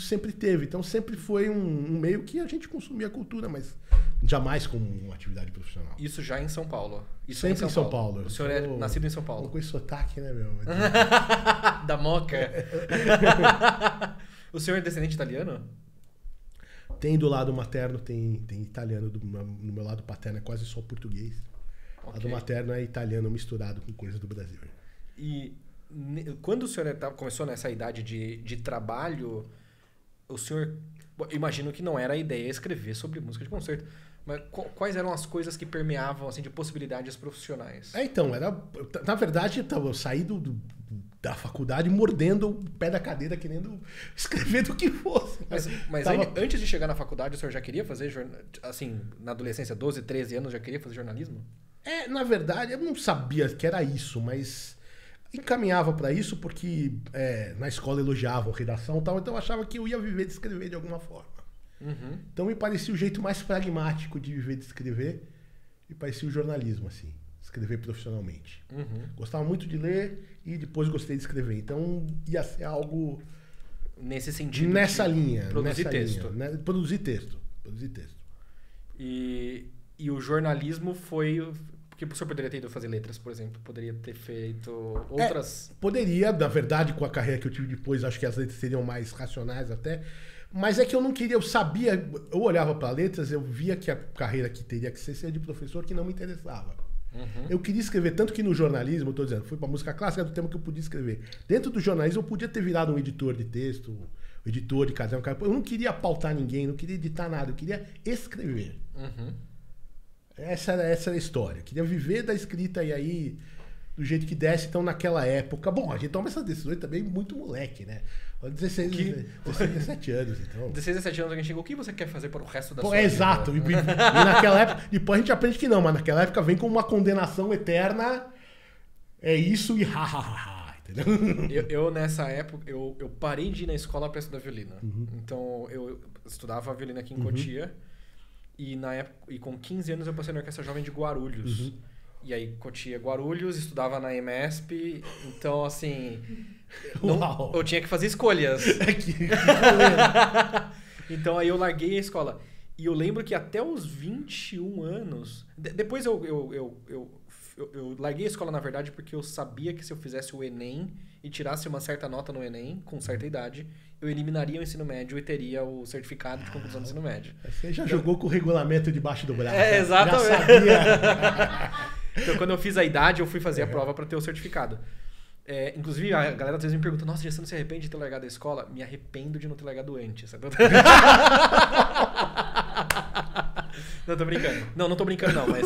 sempre teve. Então sempre foi um meio que a gente consumia a cultura, mas jamais como uma atividade profissional. Isso já em São Paulo? Isso sempre em São Paulo. O senhor é nascido em São Paulo? Com esse sotaque, né, meu? Da Moca. O senhor é descendente italiano? Tem do lado materno, tem italiano. No meu lado paterno é quase só português. O lado materno é italiano misturado com coisas do Brasil. E quando o senhor começou nessa idade de trabalho, o senhor... Imagino que não era a ideia escrever sobre música de concerto. Mas quais eram as coisas que permeavam assim, de possibilidades profissionais? Então, na verdade, eu saí da faculdade mordendo o pé da cadeira, querendo escrever do que fosse. Mas antes de chegar na faculdade, o senhor já queria fazer, assim, na adolescência, 12, 13 anos, já queria fazer jornalismo? Na verdade, eu não sabia que era isso, mas encaminhava para isso porque na escola elogiavam a redação e tal, então eu achava que eu ia viver de escrever de alguma forma. Então me parecia o jeito mais pragmático de viver de escrever e parecia o jornalismo, assim, escrever profissionalmente. Gostava muito de ler e depois gostei de escrever, então ia ser algo nesse sentido, nessa linha, produzir texto. Né? Produzir texto. E o jornalismo foi... Porque o senhor poderia ter ido fazer letras, por exemplo. Poderia ter feito outras... Poderia, na verdade, com a carreira que eu tive depois, acho que as letras seriam mais racionais até. Mas é que eu não queria, eu olhava para letras, eu via que a carreira que teria que ser de professor que não me interessava. Eu queria escrever, tanto que no jornalismo, eu tô dizendo, fui pra música clássica do tema que eu podia escrever. Dentro do jornalismo eu podia ter virado um editor de texto, um editor de caderno. Eu não queria pautar ninguém, não queria editar nada, eu queria escrever. Essa era a história. Eu queria viver da escrita e aí, do jeito que desse. Então, naquela época... Bom, a gente toma essas decisões também muito moleque, né? 16, 17 anos, então... 16, 17 anos alguém chegou, o que você quer fazer para o resto da sua vida? Exato. E naquela época... Depois a gente aprende que não, mas naquela época vem com uma condenação eterna. É isso e entendeu? Eu nessa época, eu parei de ir na escola para estudar violino. Então, eu estudava violino aqui em Cotia. E, e com 15 anos eu passei na Orquestra Jovem de Guarulhos. E aí, Cotia, Guarulhos, estudava na EMESP. Então, assim... eu tinha que fazer escolhas. Então, aí eu larguei a escola. E eu lembro que até os 21 anos... Depois eu larguei a escola, na verdade, porque eu sabia que se eu fizesse o Enem e tirasse uma certa nota no Enem, com certa idade, eu eliminaria o ensino médio e teria o certificado de conclusão do ensino médio. Você já jogou com o regulamento debaixo do braço. Exatamente. Já sabia. Então, quando eu fiz a idade, eu fui fazer a prova para ter o certificado. Inclusive, a galera às vezes me pergunta, nossa, você não se arrepende de ter largado a escola? Me arrependo de não ter largado antes. Sabe? Não, tô brincando. Não tô brincando, não. Mas,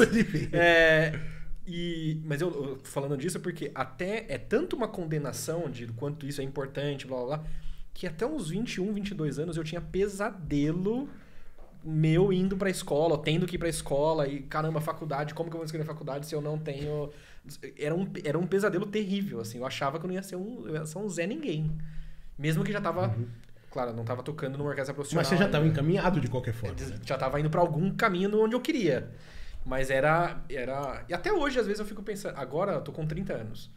mas eu falando disso porque até é tanto uma condenação de quanto isso é importante, blá, blá, blá, que até uns 21, 22 anos eu tinha pesadelo meu indo pra escola, tendo que ir pra escola e, caramba, faculdade, como que eu vou escrever faculdade se eu não tenho... Era um pesadelo terrível, assim. Eu achava que eu não ia ser um Zé Ninguém. Mesmo que já tava... Claro, eu não tava tocando numa orquestra profissional. Mas você já tava encaminhado de qualquer forma. Já tava indo pra algum caminho onde eu queria. Mas era... E até hoje, às vezes, eu fico pensando... Agora, eu tô com 30 anos.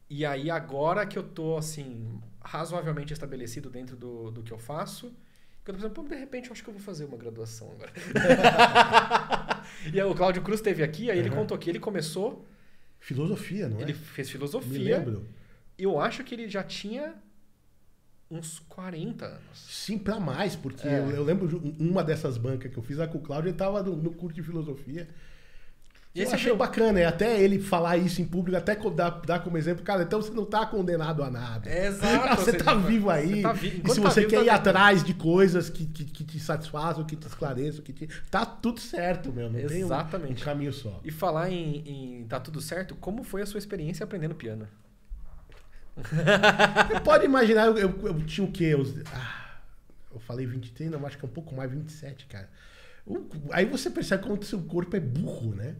E aí, agora que eu tô, assim, razoavelmente estabelecido dentro do que eu faço... Eu tô pensando, de repente eu acho que eu vou fazer uma graduação agora. E aí, o Cláudio Cruz esteve aqui, aí ele contou que ele começou... Filosofia, não é? Ele fez filosofia. Me lembro. Eu acho que ele já tinha uns 40 anos. Sim, pra mais, porque eu lembro uma dessas bancas que eu fiz, com o Cláudio, ele tava no curso de filosofia. E eu achei bacana, até ele falar isso em público, até dar como exemplo, cara, então você não tá condenado a nada. Exato. Você tá vivo aí. E se você quer ir atrás de coisas que te satisfaçam, que te esclareçam, tá tudo certo, meu. Não tem um caminho só. E falar em tá tudo certo, como foi a sua experiência aprendendo piano? Você pode imaginar, eu tinha o quê? Eu falei 23, não, acho que é um pouco mais, 27, cara. Aí você percebe como o seu corpo é burro, né?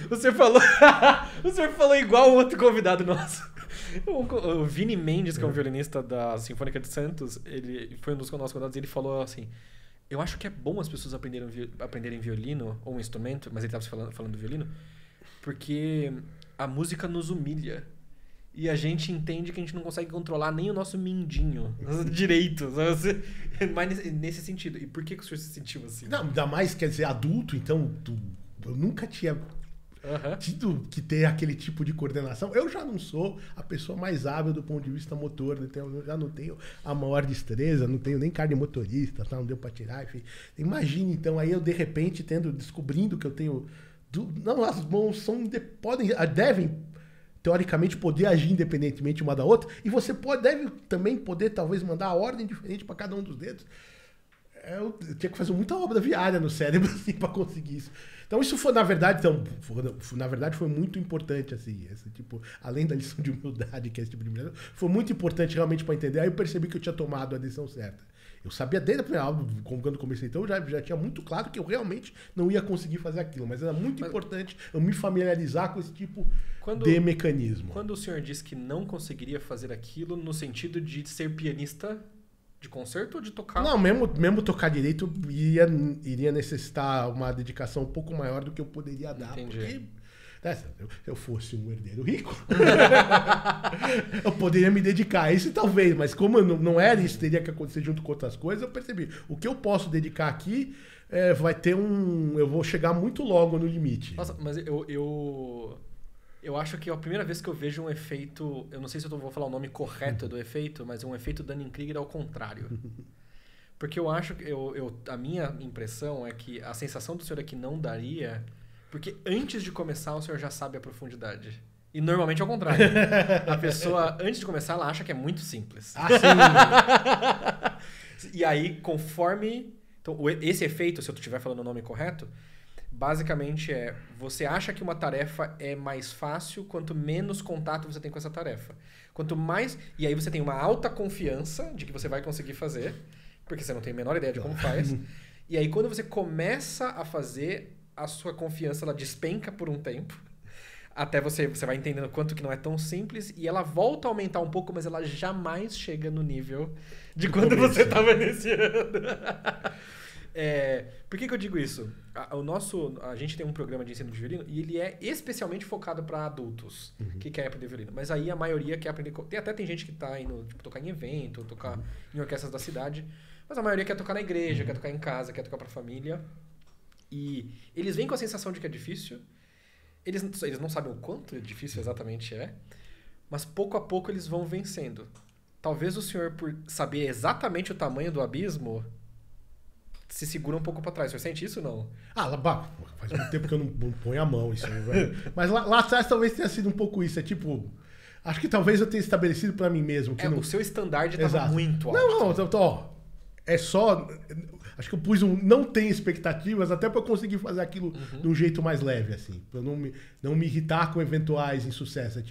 Você falou igual o outro convidado nosso. O Vini Mendes, que é um violinista da Sinfônica de Santos, ele foi um dos nossos convidados e ele falou assim: eu acho que é bom as pessoas aprenderem violino ou um instrumento, mas ele estava falando do violino, porque a música nos humilha. E a gente entende que a gente não consegue controlar nem o nosso mindinho direito. Mas nesse sentido. E por que o senhor se sentiu assim? Não, ainda mais, quer dizer, adulto, então eu nunca tinha tido que ter aquele tipo de coordenação. Eu já não sou a pessoa mais hábil do ponto de vista motor, então eu já não tenho a maior destreza, não tenho nem carne motorista, tá? Não deu pra tirar, enfim. Imagine, então, aí eu de repente descobrindo que eu tenho... Não, as mãos devem teoricamente poder agir independentemente uma da outra, e você deve também poder talvez mandar a ordem diferente para cada um dos dedos. Eu tinha que fazer muita obra viária no cérebro assim, para conseguir isso. Então isso foi, na verdade, foi muito importante, assim, esse tipo, além da lição de humildade, que é esse tipo de humildade, foi muito importante realmente para entender. Aí eu percebi que eu tinha tomado a decisão certa. Eu sabia desde a primeira aula, quando comecei, então eu já tinha muito claro que eu realmente não ia conseguir fazer aquilo, mas era muito importante eu me familiarizar com esse tipo de mecanismo. Quando o senhor disse que não conseguiria fazer aquilo no sentido de ser pianista de concerto ou de tocar? Não, mesmo tocar direito iria necessitar uma dedicação um pouco maior do que eu poderia dar. Entendi. Porque se eu fosse um herdeiro rico, eu poderia me dedicar a isso talvez, mas como não era isso, teria que acontecer junto com outras coisas, eu percebi, o que eu posso dedicar aqui vai ter eu vou chegar muito logo no limite. Nossa, mas eu acho que é a primeira vez que eu vejo um efeito... Eu não sei se eu vou falar o nome correto do efeito, mas um efeito Dunning-Kruger ao contrário. Porque eu acho que... a minha impressão é que a sensação do senhor é que não daria... Porque antes de começar, o senhor já sabe a profundidade. E normalmente é o contrário. A pessoa, antes de começar, ela acha que é muito simples. Ah, sim! E aí, conforme... Então, esse efeito, se eu estiver falando o nome correto, basicamente você acha que uma tarefa é mais fácil quanto menos contato você tem com essa tarefa. Quanto mais... E aí você tem uma alta confiança de que você vai conseguir fazer, porque você não tem a menor ideia de como faz. E aí, quando você começa a fazer, a sua confiança ela despenca por um tempo. Até você vai entendendo quanto que não é tão simples. E ela volta a aumentar um pouco, mas ela jamais chega no nível de quando você estava iniciando. Por que eu digo isso? A gente tem um programa de ensino de violino e ele é especialmente focado para adultos que querem aprender violino. Mas aí a maioria quer aprender... Até tem gente que está indo tocar em evento, tocar em orquestras da cidade. Mas a maioria quer tocar na igreja, quer tocar em casa, quer tocar para a família. E eles vêm com a sensação de que é difícil. Eles não sabem o quanto difícil exatamente é. Mas pouco a pouco eles vão vencendo. Talvez o senhor, por saber exatamente o tamanho do abismo... se segura um pouco pra trás. Você sente isso ou não? Faz muito tempo que eu não ponho a mão isso aí, velho. Mas lá atrás talvez tenha sido um pouco isso. Acho que talvez eu tenha estabelecido pra mim mesmo. Que o seu estandard tava muito alto. Não, é só... Acho que eu pus não tem expectativas até pra eu conseguir fazer aquilo de um jeito mais leve, assim. Pra eu não me irritar com eventuais insucessos.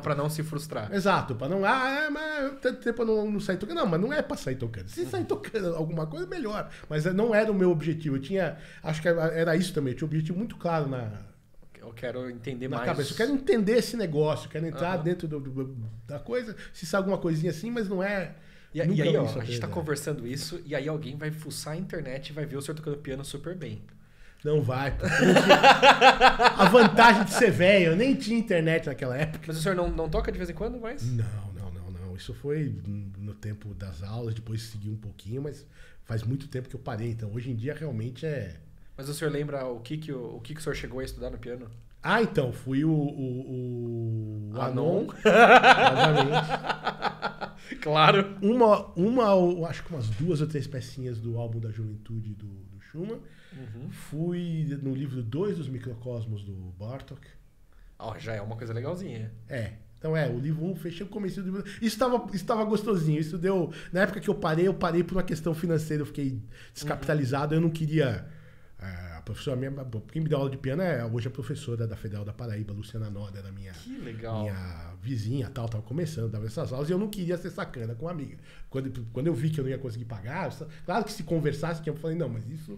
Pra não se frustrar. Exato, pra não... mas tanto tempo eu não sair tocando. Não, mas não é pra sair tocando. Se sair tocando alguma coisa, melhor. Mas não era o meu objetivo. Acho que era isso também. Eu tinha um objetivo muito claro Eu quero entender na mais. Cabeça. Eu quero entender esse negócio. Eu quero entrar dentro da coisa. Se sai alguma coisinha assim, mas não é... E aí, a gente tá conversando isso, e aí alguém vai fuçar a internet e vai ver o senhor tocando piano super bem. Não vai. A vantagem de ser velho, eu nem tinha internet naquela época. Mas o senhor não toca de vez em quando mais? Não. Isso foi no tempo das aulas, depois segui um pouquinho, mas faz muito tempo que eu parei. Então, hoje em dia, realmente é... Mas o senhor lembra o que o senhor chegou a estudar no piano? Então, fui o Anon. Novamente. Claro. Acho que umas 2 ou 3 pecinhas do álbum da Juventude do Schumann. Fui no livro 2 dos Microcosmos do Bartók. Já é uma coisa legalzinha. Então o livro 1, fechei o começo do livro. Isso estava gostosinho. Isso deu... Na época que eu parei por uma questão financeira. Eu fiquei descapitalizado. Eu não queria... A professora quem me dá aula de piano hoje a professora da Federal da Paraíba, Luciana Noda, era minha vizinha, tava começando, dava essas aulas, e eu não queria ser sacana com uma amiga. Quando eu vi que eu não ia conseguir pagar, claro que se conversasse, eu falei, não, mas isso...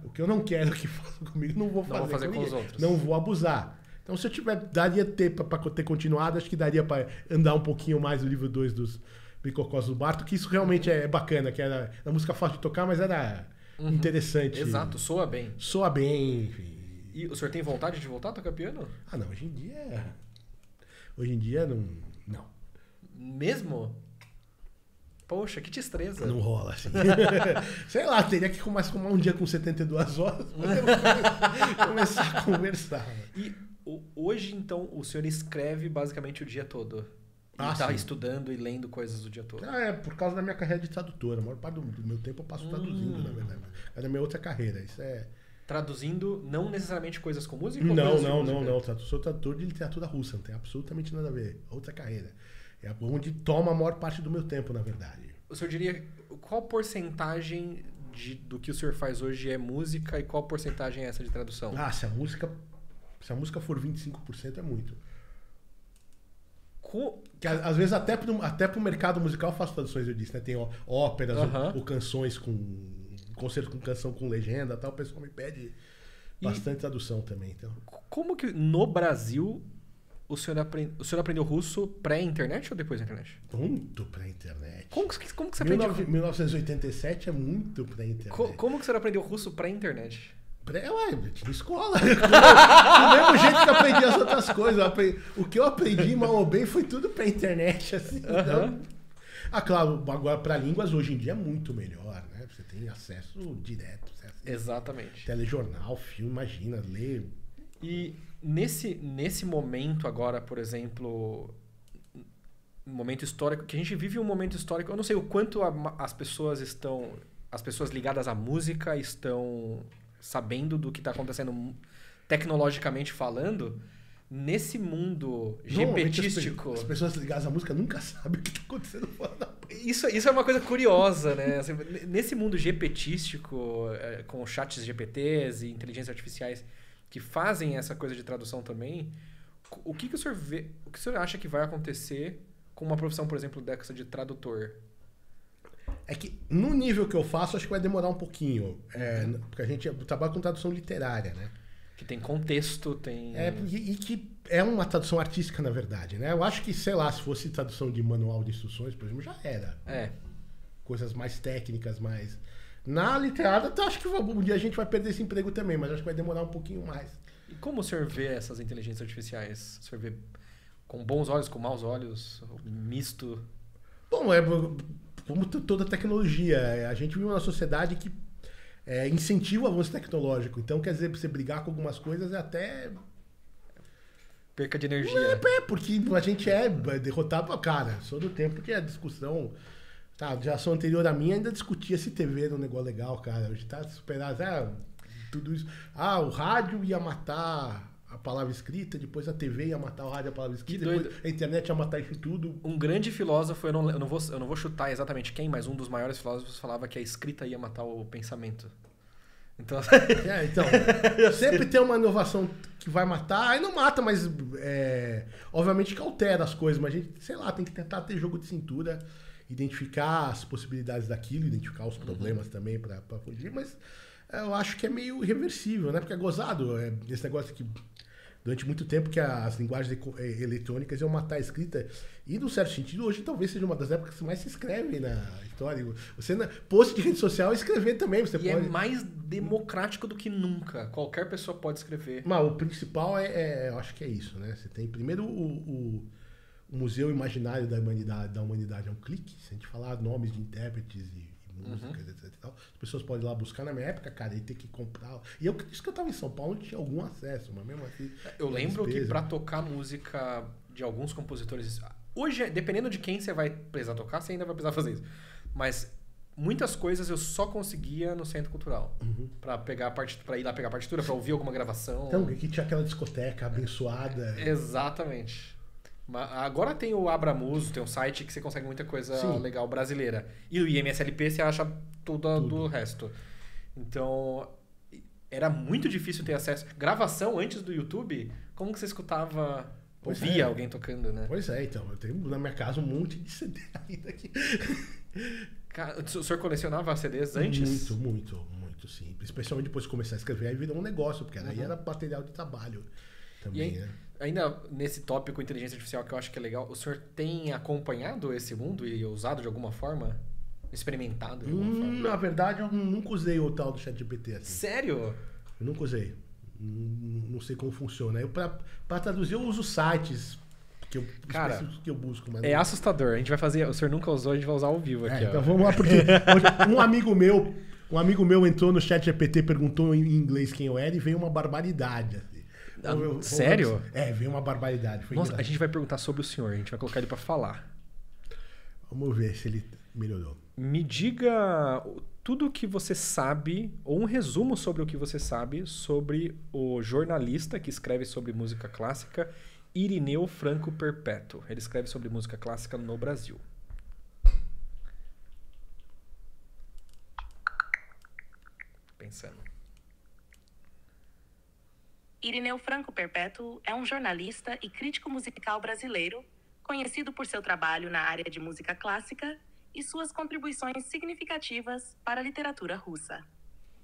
O que eu não quero que façam comigo, não vou fazer com os outros. Não vou abusar. Então, se eu daria tempo para ter continuado, acho que daria para andar um pouquinho mais no livro 2 dos Microcosmos do Bartók, que isso realmente é bacana, que era uma música fácil de tocar, mas era... interessante. Exato, soa bem. Soa bem, enfim. E o senhor tem vontade de voltar a tocar piano? Não, hoje em dia não. Mesmo? Poxa, que destreza. Não rola, assim. Sei lá, teria que começar um dia com 72 horas pra começar a conversar. E hoje, então, o senhor escreve basicamente o dia todo? E tá estudando e lendo coisas o dia todo? Por causa da minha carreira de tradutor. A maior parte do meu tempo eu passo traduzindo, na verdade. É da minha outra carreira. Isso é... Traduzindo não necessariamente coisas com música? Não. Sou tradutor de literatura russa. Não tem absolutamente nada a ver. Outra carreira. É onde toma a maior parte do meu tempo, na verdade. O senhor diria... Qual porcentagem do que o senhor faz hoje é música e qual porcentagem é essa de tradução? Se a música for 25%, é muito. Que, às vezes até pro mercado musical eu faço traduções, eu disse, né? Tem óperas ou canções concerto com canção com legenda e tal, o pessoal me pede bastante tradução também. Então. Como que no Brasil o senhor aprendeu russo pré-internet ou depois da internet? Muito pré-internet. Como que você aprendeu? 1987 é muito pré-internet. Como que o senhor aprendeu russo pré-internet? Eu tinha escola. Do mesmo jeito que eu aprendi as outras coisas. O que eu aprendi mal ou bem foi tudo pra internet. Assim, então, Claro, agora para línguas hoje em dia é muito melhor, né? Você tem acesso direto. Exatamente. Telejornal, filme, imagina, ler. E nesse momento agora, por exemplo, um momento histórico, que a gente vive um momento histórico, eu não sei o quanto as pessoas ligadas à música estão sabendo do que está acontecendo tecnologicamente falando. Nesse mundo gepetístico... As pessoas ligadas à música nunca sabem o que está acontecendo fora da... Isso é uma coisa curiosa, né? Assim, nesse mundo gepetístico, com chats GPTs e inteligências artificiais que fazem essa coisa de tradução também, o que o senhor vê, o que o senhor acha que vai acontecer com uma profissão, por exemplo, dessa de tradutor? É que no nível que eu faço, acho que vai demorar um pouquinho. Porque a gente trabalha com tradução literária, né? Que tem contexto, tem... E que é uma tradução artística, na verdade, né? Eu acho que, sei lá, se fosse tradução de manual de instruções, por exemplo, já era. Coisas mais técnicas, mais... Na literária, eu acho que um dia a gente vai perder esse emprego também, mas acho que vai demorar um pouquinho mais. E como o senhor vê essas inteligências artificiais? O senhor vê com bons olhos, com maus olhos, misto? Bom, como toda tecnologia, a gente vive uma sociedade que incentiva o avanço tecnológico. Então, quer dizer, você brigar com algumas coisas é até... Perca de energia. Porque a gente é derrotado. Cara, sou do tempo que a discussão... Tá, a geração anterior a minha ainda discutia se TV era um negócio legal, cara. Hoje tá superado. Tudo isso. O rádio ia matar a palavra escrita, depois a TV ia matar o rádio e a palavra escrita, depois a internet ia matar isso tudo. Um grande filósofo, eu não vou chutar exatamente quem, mas um dos maiores filósofos falava que a escrita ia matar o pensamento. Então... sempre tem uma inovação que vai matar, aí não mata, mas obviamente que altera as coisas, mas a gente, sei lá, tem que tentar ter jogo de cintura, identificar as possibilidades daquilo, identificar os problemas também pra fugir, mas eu acho que é meio irreversível, né? Porque é gozado esse negócio que durante muito tempo que as linguagens eletrônicas iam matar a escrita, e num certo sentido hoje talvez seja uma das épocas que mais se escreve na história. Você post de rede social escrever também, você pode... é mais democrático do que nunca, qualquer pessoa pode escrever. Mas o principal eu acho que é isso, né? Você tem primeiro o Museu Imaginário da Humanidade é um clique, se a gente falar nomes de intérpretes e músicas, etc e tal, as pessoas podem ir lá buscar. Na minha época, cara, ia ter que comprar. E isso que eu tava em São Paulo, não tinha algum acesso, mas mesmo assim... Eu lembro que pra tocar música de alguns compositores... Hoje, dependendo de quem você vai precisar tocar, você ainda vai precisar fazer isso. Mas muitas coisas eu só conseguia no Centro Cultural. Pra ir lá pegar a partitura, pra ouvir alguma gravação. Então, aqui tinha aquela discoteca abençoada. Exatamente. Agora tem o Abramuso, tem um site que você consegue muita coisa legal brasileira. E o IMSLP você acha tudo do resto. Então, era muito difícil ter acesso. Gravação antes do YouTube, como que você escutava, ouvia alguém tocando, né? Pois é, então. Eu tenho na minha casa um monte de CD ainda aqui. O senhor colecionava CDs antes? Muito, sim. Especialmente depois de começar a escrever, aí virou um negócio, porque aí era material de trabalho também, né? Ainda nesse tópico inteligência artificial que eu acho que é legal, o senhor tem acompanhado esse mundo e usado de alguma forma? Experimentado de alguma forma? Na verdade, eu nunca usei o tal do ChatGPT assim. Sério? Eu nunca usei. Não sei como funciona. Pra traduzir, eu uso sites que eu busco. Mas é assustador. A gente vai fazer... O senhor nunca usou, a gente vai usar ao vivo aqui. Então vamos lá, porque um amigo meu entrou no ChatGPT, perguntou em inglês quem eu era e veio uma barbaridade. Assim. Sério? Veio uma barbaridade. Nossa, a gente vai perguntar sobre o senhor, a gente vai colocar ele pra falar. Vamos ver se ele melhorou. Me diga tudo o que você sabe, ou um resumo sobre o que você sabe, sobre o jornalista que escreve sobre música clássica, Irineu Franco Perpétuo. Ele escreve sobre música clássica no Brasil. Pensando. Irineu Franco Perpétuo é um jornalista e crítico musical brasileiro, conhecido por seu trabalho na área de música clássica e suas contribuições significativas para a literatura russa.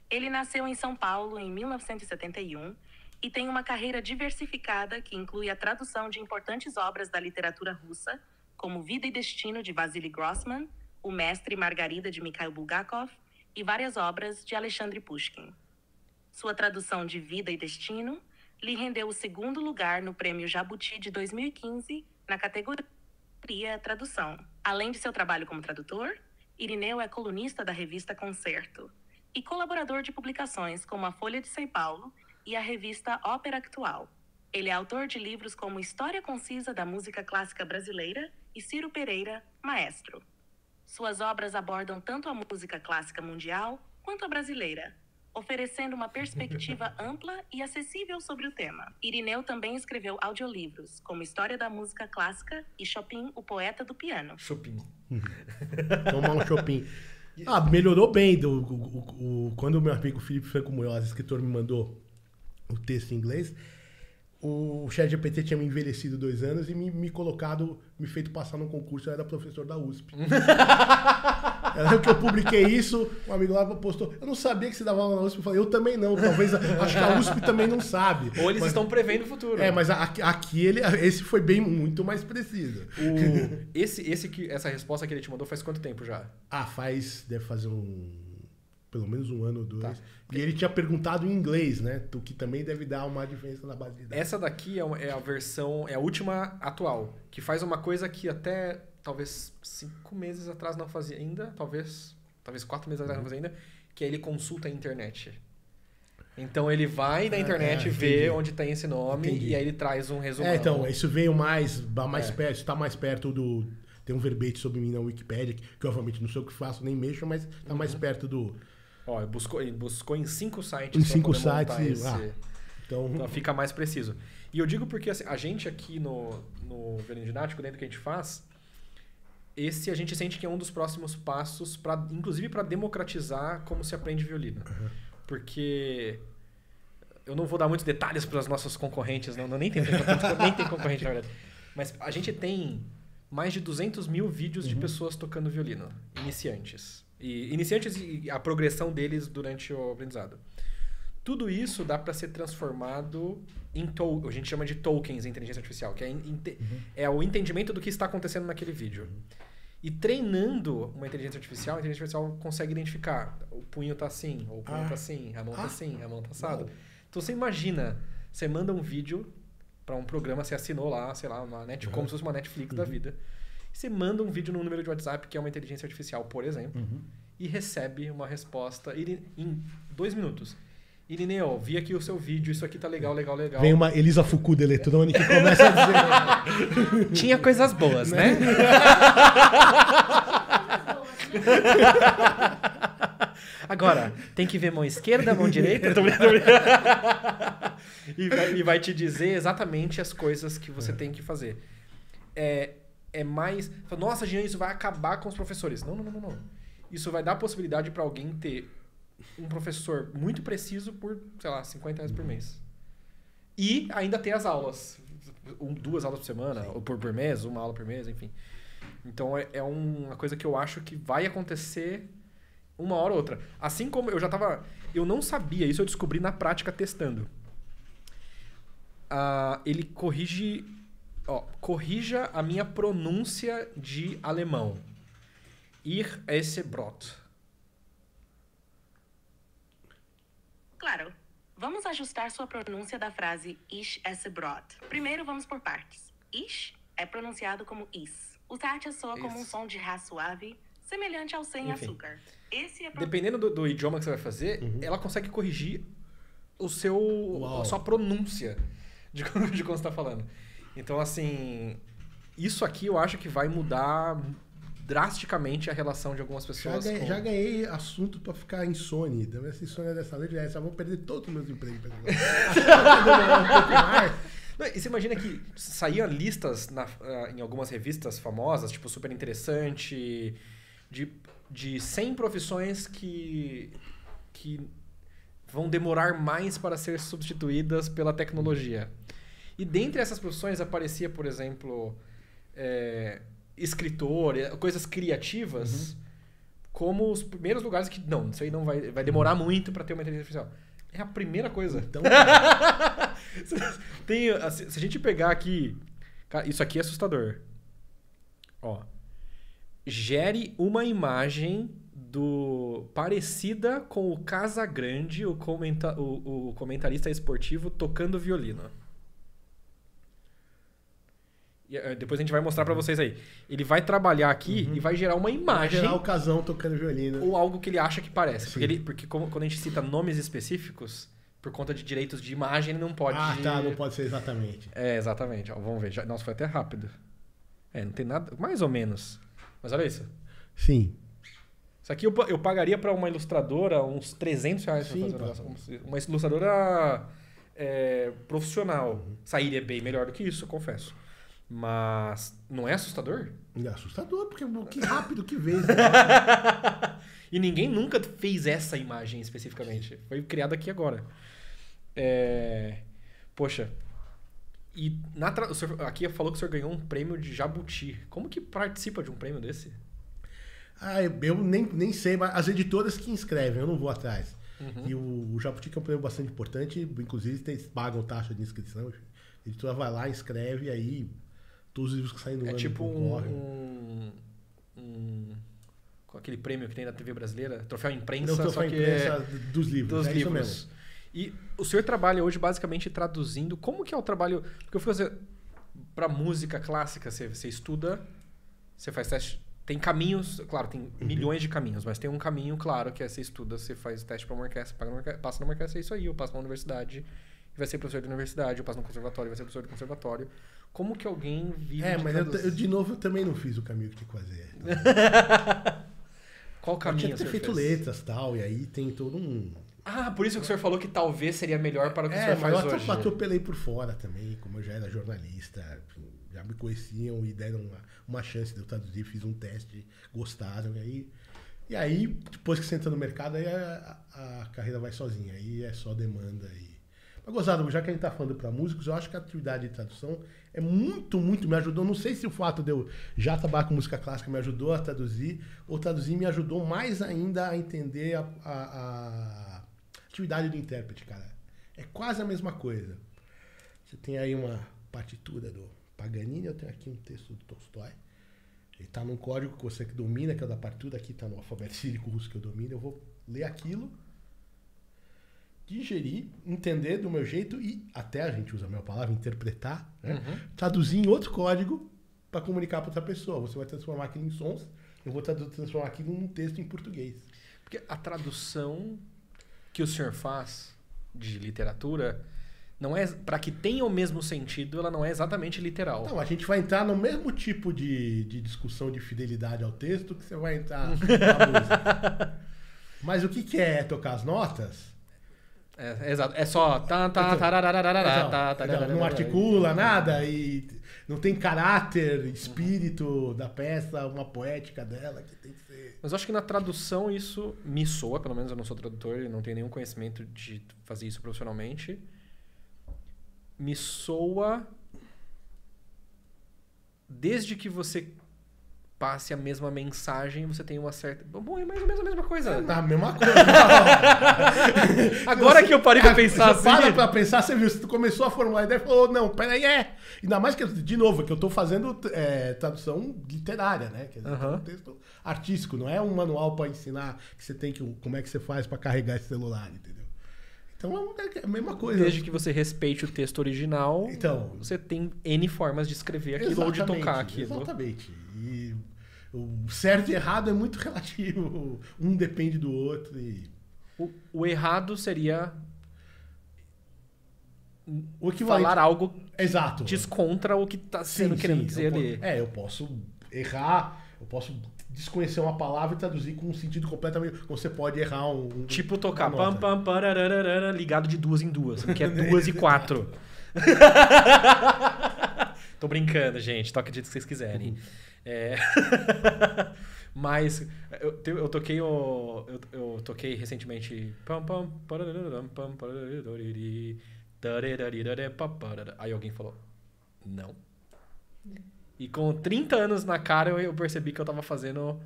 Ele nasceu em São Paulo em 1971 e tem uma carreira diversificada que inclui a tradução de importantes obras da literatura russa, como Vida e Destino, de Vasily Grossman, O Mestre e Margarida, de Mikhail Bulgakov, e várias obras de Alexandre Pushkin. Sua tradução de Vida e Destino lhe rendeu o 2º lugar no Prêmio Jabuti de 2015 na categoria Tradução. Além de seu trabalho como tradutor, Irineu é colunista da revista Concerto e colaborador de publicações como a Folha de São Paulo e a revista Ópera Actual. Ele é autor de livros como História Concisa da Música Clássica Brasileira e Ciro Pereira, Maestro. Suas obras abordam tanto a música clássica mundial quanto a brasileira, oferecendo uma perspectiva ampla e acessível sobre o tema. Irineu também escreveu audiolivros, como História da Música Clássica e Chopin, o Poeta do Piano. Chopin. Tomar um Chopin. Melhorou bem. Quando o meu amigo Felipe Franco Munhoz, escritor, me mandou o texto em inglês, o ChatGPT tinha me envelhecido 2 anos e me feito passar num concurso. Eu era professor da USP. Era que eu publiquei isso, um amigo lá postou. Eu não sabia que você dava aula na USP. Eu falei, eu também não. Talvez, acho que a USP também não sabe. Ou eles estão prevendo o futuro. Mas aqui esse foi muito mais preciso. Essa resposta que ele te mandou faz quanto tempo já? Deve fazer pelo menos 1 ano ou 2. Tá. E ele tinha perguntado em inglês, né? O que também deve dar uma diferença na base de dados. Essa daqui é a versão, é a última atual, que faz uma coisa que até talvez 5 meses atrás não fazia ainda, talvez 4 meses atrás não fazia ainda, que é ele consulta a internet. Então ele vai na internet, vê onde tem esse nome, e aí ele traz um resumo. Então, isso veio mais perto, está mais perto do... Tem um verbete sobre mim na Wikipédia, que obviamente não sei o que faço, nem mexo, mas está mais perto do... Ele buscou em 5 sites. Em 5 sites. Então fica mais preciso. E eu digo porque assim, a gente aqui no Violino Didático, dentro do que a gente faz, a gente sente que é um dos próximos passos, inclusive para democratizar como se aprende violino. Porque eu não vou dar muitos detalhes para os nossos concorrentes, nem tem concorrente na verdade. Mas a gente tem mais de 200 mil vídeos de pessoas tocando violino, iniciantes e a progressão deles durante o aprendizado. Tudo isso dá para ser transformado em a gente chama de tokens em inteligência artificial, que é o entendimento do que está acontecendo naquele vídeo. E treinando uma inteligência artificial, a inteligência artificial consegue identificar o punho tá assim, ou o punho tá assim, a mão tá assim, a mão tá assado. Então você imagina, você manda um vídeo para um programa, você assinou lá, sei lá, como se fosse uma Netflix da vida. Você manda um vídeo num número de WhatsApp que é uma inteligência artificial, por exemplo, e recebe uma resposta em 2 minutos. Irineu, vi aqui o seu vídeo, isso aqui tá legal. Vem uma Elisa Foucault da eletrônica e começa a dizer... Tinha coisas boas, né? Agora, tem que ver mão esquerda, mão direita. E vai te dizer exatamente as coisas que você tem que fazer. É mais... Nossa, Jean, isso vai acabar com os professores. Não. Isso vai dar a possibilidade para alguém ter um professor muito preciso por, sei lá, R$50 por mês. E ainda ter as aulas. 2 aulas por semana, ou por mês, 1 aula por mês, enfim. Então é uma coisa que eu acho que vai acontecer uma hora ou outra. Assim como eu não sabia, isso eu descobri na prática testando. Ele corrija a minha pronúncia de alemão. Ir esse Brot. Claro. Vamos ajustar sua pronúncia da frase Ich esse Brot. Primeiro vamos por partes. Ich é pronunciado como is. O Tátia soa como um som de Rá suave, semelhante ao sem açúcar. Dependendo do idioma que você vai fazer, ela consegue corrigir a sua pronúncia de como você está falando. Então, assim, isso aqui eu acho que vai mudar drasticamente a relação de algumas pessoas. Já ganhei assunto pra ficar insone. Essa insônia dessa noite, já vou perder todos os meus empregos. E você imagina que saíam listas em algumas revistas famosas, tipo Super Interessante, de 100 profissões que vão demorar mais para ser substituídas pela tecnologia. E dentre essas profissões aparecia, por exemplo, escritor, coisas criativas, como os primeiros lugares que, não, isso aí não vai demorar muito para ter uma inteligência artificial. É a primeira coisa. Então, se a gente pegar aqui, cara, isso aqui é assustador. Gere uma imagem parecida com o Casagrande, o comentarista esportivo, tocando violino. Depois a gente vai mostrar pra vocês aí. Ele vai trabalhar aqui e vai gerar uma imagem. Vai gerar o Casão tocando violino. Ou algo que ele acha que parece. Porque quando a gente cita nomes específicos, por conta de direitos de imagem, ele não pode... Não pode ser exatamente. Exatamente. Ó, vamos ver. Nossa, foi até rápido. Não tem nada... Mais ou menos. Mas olha isso. Sim. Isso aqui eu pagaria pra uma ilustradora uns R$300 pra fazer um negócio. Uma ilustradora profissional. Sairia bem melhor do que isso, eu confesso. Mas não é assustador? É assustador, porque que rápido que vê. E ninguém nunca fez essa imagem especificamente. Foi criada aqui agora. Poxa. E aqui falou que o senhor ganhou um prêmio de Jabuti. Como que participa de um prêmio desse? Eu nem sei, mas as editoras que inscrevem, eu não vou atrás. E o Jabuti que é um prêmio bastante importante, inclusive eles pagam taxa de inscrição. A editora vai lá, inscreve e aí... Todos os livros que saem no ano. É tipo aquele prêmio que tem da TV brasileira, Troféu Imprensa, Troféu Imprensa dos livros. Dos livros. Isso mesmo. E o senhor trabalha hoje basicamente traduzindo. Como que é o trabalho? Porque eu fui fazer para música clássica, você estuda, você faz teste. Tem caminhos, claro, tem milhões de caminhos, mas tem um caminho, claro, que é você estuda, você faz teste para uma orquestra, passa numa orquestra, é isso aí, eu passo na universidade, vai ser professor de universidade, eu passo no conservatório, vai ser professor de conservatório. Como que alguém vive mas eu de novo eu também não fiz o caminho que tinha que fazer. Qual caminho tinha que ter feito letras e tal, e aí tem todo um... por isso que o senhor falou que talvez seria melhor para o que o senhor faz hoje. Eu atropelei por fora também, como eu já era jornalista, já me conheciam e deram uma chance de eu traduzir, fiz um teste, gostaram, e aí depois que você entra no mercado, aí a carreira vai sozinha, aí é só demanda e... Mas, gozado, já que a gente tá falando para músicos, eu acho que a atividade de tradução é muito, muito me ajudou. Não sei se o fato de eu já trabalhar com música clássica me ajudou a traduzir, ou traduzir me ajudou mais ainda a entender a atividade do intérprete, cara. É quase a mesma coisa. Você tem aí uma partitura do Paganini, eu tenho aqui um texto do Tolstói. Ele tá num código que você que domina, que é o da partitura, aqui tá no alfabeto sírico russo que eu domino. Eu vou ler aquilo, digerir, entender do meu jeito e até a gente usa a minha palavra, interpretar, né? Traduzir em outro código para comunicar para outra pessoa. Você vai transformar aquilo em sons, eu vou transformar aquilo num texto em português. Porque a tradução que o senhor faz de literatura não é, para que tenha o mesmo sentido, ela não é exatamente literal. Não, a gente vai entrar no mesmo tipo de discussão de fidelidade ao texto que você vai entrar na música. Mas o que é tocar as notas? Exato. É só... Não articula nada e não tem caráter, espírito da peça, uma poética dela que tem que ser... Mas eu acho que na tradução isso me soa, pelo menos eu não sou tradutor e não tenho nenhum conhecimento de fazer isso profissionalmente. Me soa desde que você passe a mesma mensagem, você tem uma certa... Bom, é mais ou menos a mesma coisa. É a mesma coisa. Agora que eu parei pra pensar assim... Para pra pensar, você viu, você começou a formular a ideia e falou, não, peraí, Ainda mais que, de novo, que eu tô fazendo tradução literária, né? Quer dizer, um texto artístico, não é um manual pra ensinar que você tem que... Como é que você faz pra carregar esse celular, entendeu? Então é a mesma coisa. Desde que você respeite o texto original, então, você tem N formas de escrever aquilo ou de tocar aquilo. Exatamente. E o certo e errado é muito relativo. Um depende do outro. E... O errado seria o falar algo que exato. Descontra o que está sendo querendo dizer ali. Eu posso errar, eu posso desconhecer uma palavra e traduzir com um sentido completamente... Você pode errar tipo tocar pam, pam, pararara, ligado de 2 em 2, que é 2 e 4. Tô brincando, gente. Toca do jeito que vocês quiserem. Mas eu toquei eu toquei recentemente pam, pam, pararara, pam, pararara, aí alguém falou não. E com 30 anos na cara, eu percebi que eu tava fazendo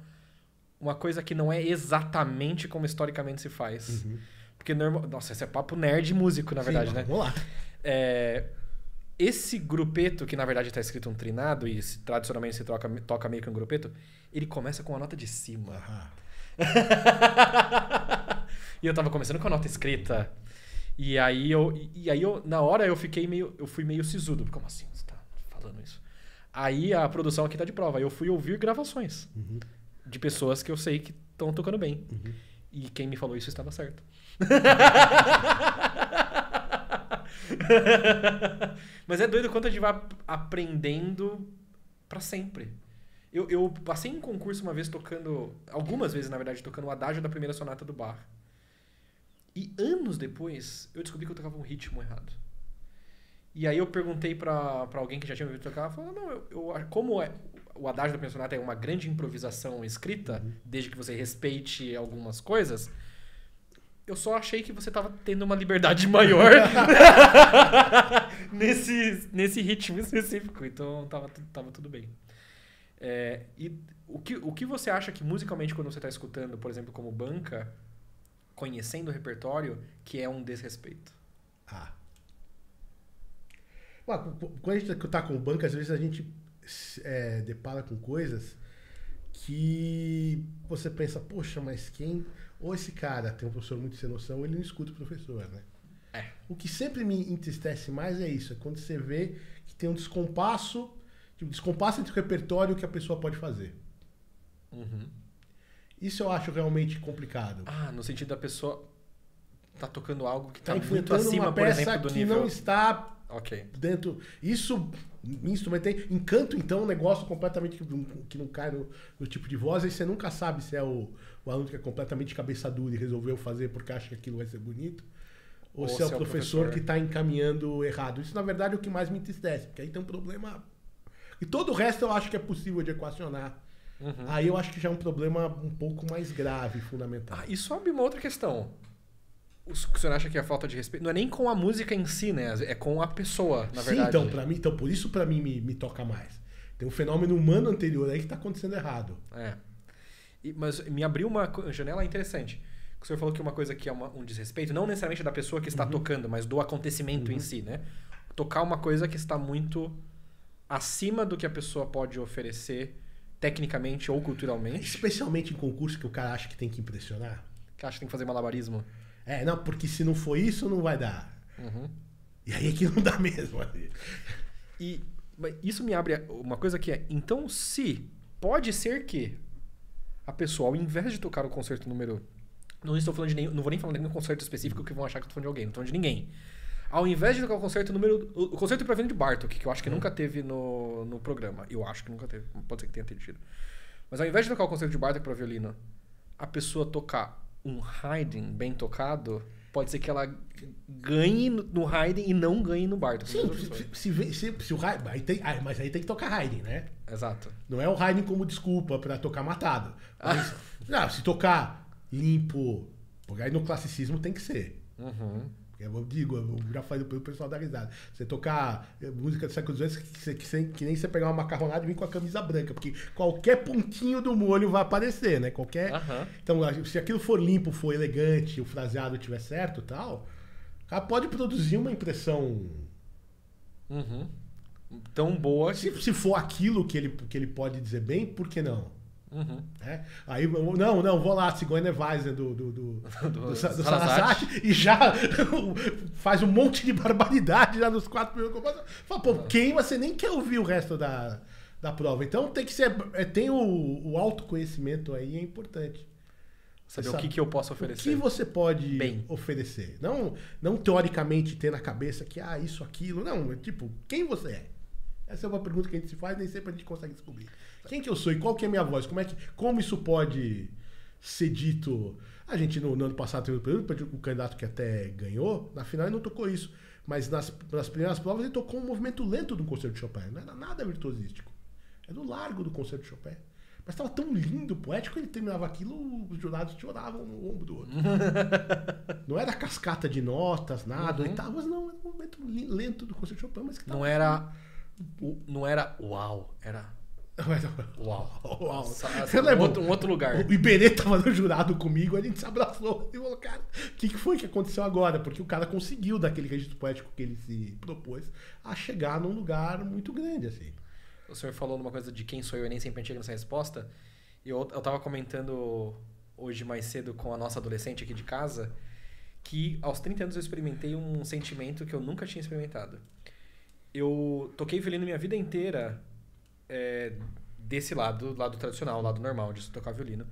uma coisa que não é exatamente como historicamente se faz. Porque, nossa, esse é papo nerd músico, na verdade, né? Vamos lá. Esse grupeto, que na verdade tá escrito um trinado, e tradicionalmente se toca meio que um grupeto, ele começa com a nota de cima. E eu tava começando com a nota escrita. E aí eu na hora, eu fui meio sisudo. Como assim você tá falando isso? Aí a produção aqui tá de prova. Eu fui ouvir gravações de pessoas que eu sei que estão tocando bem. E quem me falou isso estava certo. Mas é doido quanto a gente vai aprendendo pra sempre. Eu passei em concurso uma vez tocando... Algumas vezes, na verdade, tocando o adágio da primeira sonata do Bach. E anos depois, eu descobri que eu tocava um ritmo errado. E aí eu perguntei pra alguém que já tinha me ouvido tocar, ela falou, não, como o adágio da primeira sonata é uma grande improvisação escrita, desde que você respeite algumas coisas, eu só achei que você tava tendo uma liberdade maior nesse ritmo específico. Então tava tudo bem. E o que você acha que musicalmente, quando você está escutando, por exemplo, como banca, conhecendo o repertório, que é um desrespeito? Quando a gente tá com banca, às vezes a gente depara com coisas que você pensa, poxa, mas quem... Ou esse cara tem um professor muito sem noção, ou ele não escuta o professor, né? O que sempre me entristece mais é isso, é quando você vê que tem um descompasso entre o repertório que a pessoa pode fazer. Isso eu acho realmente complicado. No sentido da pessoa tá tocando algo que tá muito enfrentando acima, uma por peça exemplo, do que nível... não está dentro... Isso, em instrumento tem... Encanto, então, um negócio completamente que não cai no tipo de voz, e você nunca sabe se é o aluno que é completamente cabeça dura e resolveu fazer porque acha que aquilo vai ser bonito, ou se é o professor que está encaminhando errado. Isso, na verdade, é o que mais me entristece, porque aí tem um problema... E todo o resto eu acho que é possível de equacionar. Aí eu acho que já é um problema um pouco mais grave, fundamental. E sobe uma outra questão. O senhor acha que a falta de respeito não é nem com a música em si, né? É com a pessoa, na verdade. Sim, então por isso pra mim me toca mais. Tem um fenômeno humano anterior aí que tá acontecendo errado. Mas me abriu uma janela interessante. O senhor falou que uma coisa que é um desrespeito, não necessariamente da pessoa que está tocando, mas do acontecimento em si, né? Tocar uma coisa que está muito acima do que a pessoa pode oferecer tecnicamente ou culturalmente. Especialmente em concurso que o cara acha que tem que impressionar. Que acha que tem que fazer malabarismo. Não, porque se não for isso, não vai dar. E aí é que não dá mesmo. Mas isso me abre uma coisa que é... Então, pode ser que a pessoa, ao invés de tocar o concerto número... Não estou falando de nenhum... Não vou nem falar de nenhum concerto específico que vão achar que eu estou falando de alguém. Não estou falando de ninguém. Ao invés de tocar o concerto número... O concerto para de Bartók, que eu acho que nunca teve no programa. Eu acho que nunca teve. Pode ser que tenha tido. Mas ao invés de tocar o concerto de Bartók para violino, a pessoa tocar um Haydn bem tocado, pode ser que ela ganhe no Haydn e não ganhe no Bartók. Sim, se o Haydn... mas aí tem que tocar Haydn, né? Exato. Não é o Haydn como desculpa para tocar matado. Mas, se tocar limpo... Porque aí no classicismo tem que ser. Eu já falei pro pessoal da risada. Você tocar música do século XVIII que nem você pegar uma macarronada e vir com a camisa branca, porque qualquer pontinho do molho vai aparecer, né? Então, se aquilo for limpo, for elegante, o fraseado estiver certo e tal, o cara pode produzir uma impressão tão boa. Se for aquilo que ele pode dizer bem, por que não? Aí, não, vou lá, Sigourney Weisen do Sarasate e já faz um monte de barbaridade já nos 4 primeiros compassos. Fala, queima, você nem quer ouvir o resto da prova. Então tem que ser. Tem o autoconhecimento aí, é importante. Saber o que eu posso oferecer. O que você pode oferecer. Não teoricamente ter na cabeça que isso, aquilo. Não, tipo, quem você é? Essa é uma pergunta que a gente se faz, nem sempre a gente consegue descobrir. Quem que eu sou e qual que é a minha voz? Como isso pode ser dito? A gente, no ano passado, teve um candidato que até ganhou, na final ele não tocou isso. Mas nas primeiras provas ele tocou um movimento lento do concerto de Chopin. Não era nada virtuosístico. Era o largo do concerto de Chopin. Mas estava tão lindo, poético, ele terminava aquilo, os jurados choravam no ombro do outro. Não era cascata de notas, nada. Mas não, era um movimento lento do concerto de Chopin. Mas que não era uau, era... Uau. Um outro lugar. O Iberê tava no jurado comigo, a gente se abraçou e falou, cara, o que foi que aconteceu agora? Porque o cara conseguiu, daquele registro poético que ele se propôs, a chegar num lugar muito grande, assim. O senhor falou numa coisa de quem sou eu e nem sempre chega nessa resposta. Eu tava comentando hoje mais cedo com a nossa adolescente aqui de casa que aos 30 anos eu experimentei um sentimento que eu nunca tinha experimentado. Eu toquei violino minha vida inteira desse lado tradicional, lado normal de tocar violino.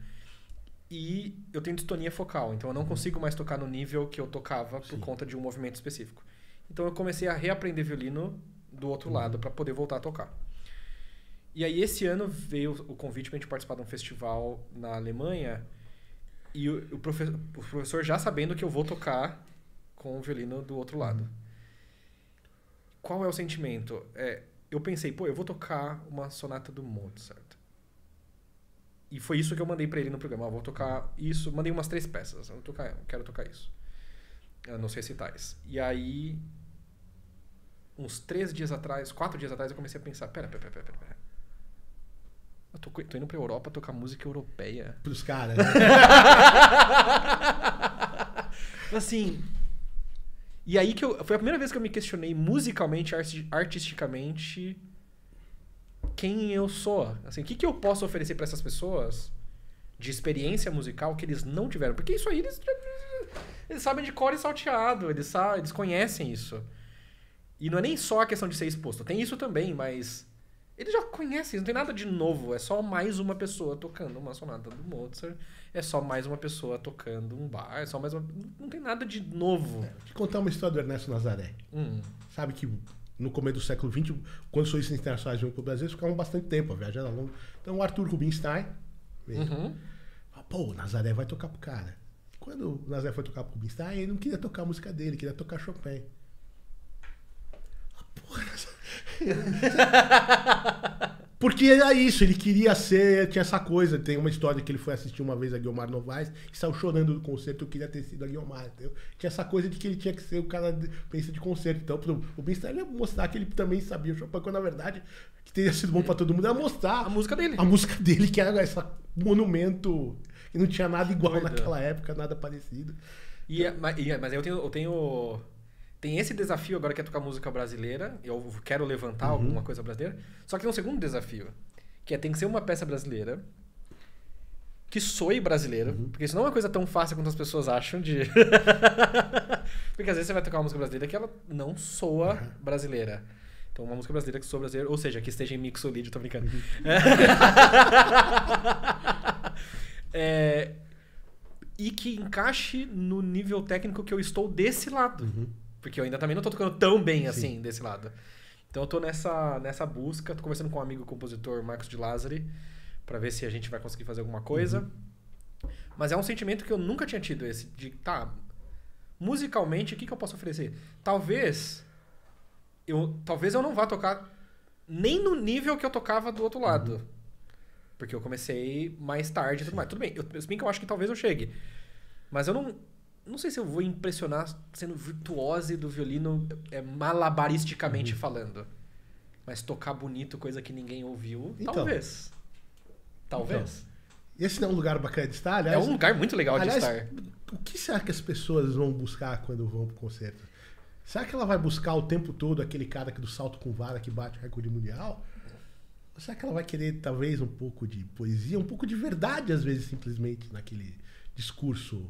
E eu tenho distonia focal, então eu não consigo mais tocar no nível que eu tocava por conta de um movimento específico. Então eu comecei a reaprender violino do outro lado para poder voltar a tocar. E aí esse ano veio o convite pra gente participar de um festival na Alemanha e o professor já sabendo que eu vou tocar com o violino do outro lado. Qual é o sentimento? Eu pensei, eu vou tocar uma sonata do Mozart. E foi isso que eu mandei pra ele no programa. Eu vou tocar isso. Mandei umas 3 peças. Eu quero tocar isso. Nos recitais. E aí, uns 4 dias atrás, eu comecei a pensar, pera. Eu tô indo pra Europa tocar música europeia. Pros caras. Assim... E aí foi a primeira vez que eu me questionei musicalmente, artisticamente, quem eu sou. Assim, o que eu posso oferecer para essas pessoas de experiência musical que eles não tiveram? Porque isso aí eles sabem de cor e salteado, eles conhecem isso. E não é nem só a questão de ser exposto, tem isso também, mas eles já conhecem, não tem nada de novo, é só mais uma pessoa tocando uma sonata do Mozart. É só mais uma pessoa tocando um bar, é só mais uma... Não tem nada de novo. Vou te contar uma história do Ernesto Nazaré. Sabe que no começo do século XX, quando os solistas internacionais vinham pro Brasil, eles ficavam bastante tempo, viajando longo. Então o Arthur Rubinstein veio. O Nazaré vai tocar pro cara. Quando o Nazaré foi tocar pro Rubinstein, ele não queria tocar a música dele, queria tocar Chopin. Porque era isso, ele queria ser, tinha essa coisa, tem uma história que ele foi assistir uma vez a Guiomar Novaes e saiu chorando do concerto, eu queria ter sido a Guiomar, entendeu? Tinha essa coisa de que ele tinha que ser o cara pensa de concerto, então o Rubinstein ia mostrar que ele também sabia o Chopin, quando na verdade, que teria sido bom pra todo mundo, era mostrar a música dele, que era esse monumento, que não tinha nada igual naquela época, nada parecido. Mas eu tenho... Tem esse desafio agora que é tocar música brasileira. Eu quero levantar alguma coisa brasileira. Só que tem um segundo desafio. Que tem que ser uma peça brasileira. Que soe brasileiro. Porque isso não é uma coisa tão fácil quanto as pessoas acham de... Porque às vezes você vai tocar uma música brasileira que ela não soa brasileira. Então uma música brasileira que soa brasileira. Ou seja, que esteja em mixolídio, tô brincando. E que encaixe no nível técnico que eu estou desse lado. Porque eu ainda também não tô tocando tão bem assim desse lado. Então eu tô nessa busca, tô conversando com um amigo compositor, Marcos de Lázari, pra ver se a gente vai conseguir fazer alguma coisa. Mas é um sentimento que eu nunca tinha tido esse, de musicalmente, o que eu posso oferecer? Talvez eu não vá tocar nem no nível que eu tocava do outro lado. Porque eu comecei mais tarde e tudo mais. Tudo bem, se bem que eu acho que talvez eu chegue. Mas eu não sei se eu vou impressionar sendo virtuose do violino malabaristicamente falando. Mas tocar bonito, coisa que ninguém ouviu, então, talvez. Talvez. Então, esse não é um lugar bacana de estar, aliás. É um lugar muito legal de estar. O que será que as pessoas vão buscar quando vão pro concerto? Será que ela vai buscar o tempo todo aquele cara do salto com vara que bate o recorde mundial? Ou será que ela vai querer, talvez, um pouco de poesia, um pouco de verdade, às vezes, simplesmente, naquele discurso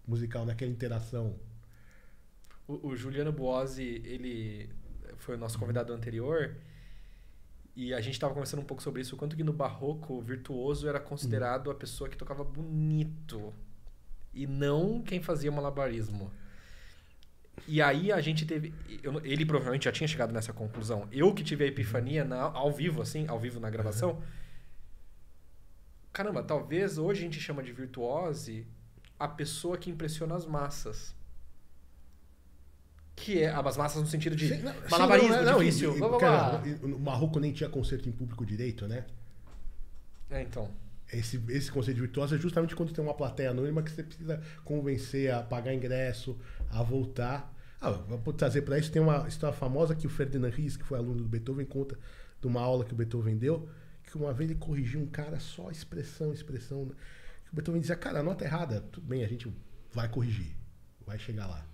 musical, naquela interação? O Juliano Buozzi, ele foi o nosso convidado anterior, e a gente estava conversando um pouco sobre isso, o quanto que no barroco o virtuoso era considerado a pessoa que tocava bonito, e não quem fazia malabarismo. E aí a gente teve... Ele provavelmente já tinha chegado nessa conclusão. Eu que tive a epifania ao vivo na gravação. Caramba, talvez hoje a gente chama de virtuose a pessoa que impressiona as massas. Que é as massas no sentido de malabarismo, difícil. O Marrocos nem tinha concerto em público direito, né? Então. Esse conceito de virtuoso é justamente quando tem uma plateia anônima que você precisa convencer a pagar ingresso, a voltar. Vou trazer para isso, tem uma história famosa que o Ferdinand Ries, que foi aluno do Beethoven, conta de uma aula que o Beethoven deu, que uma vez ele corrigiu um cara só expressão. Que o Beethoven dizia, cara, a nota errada, tudo bem, a gente vai corrigir, vai chegar lá.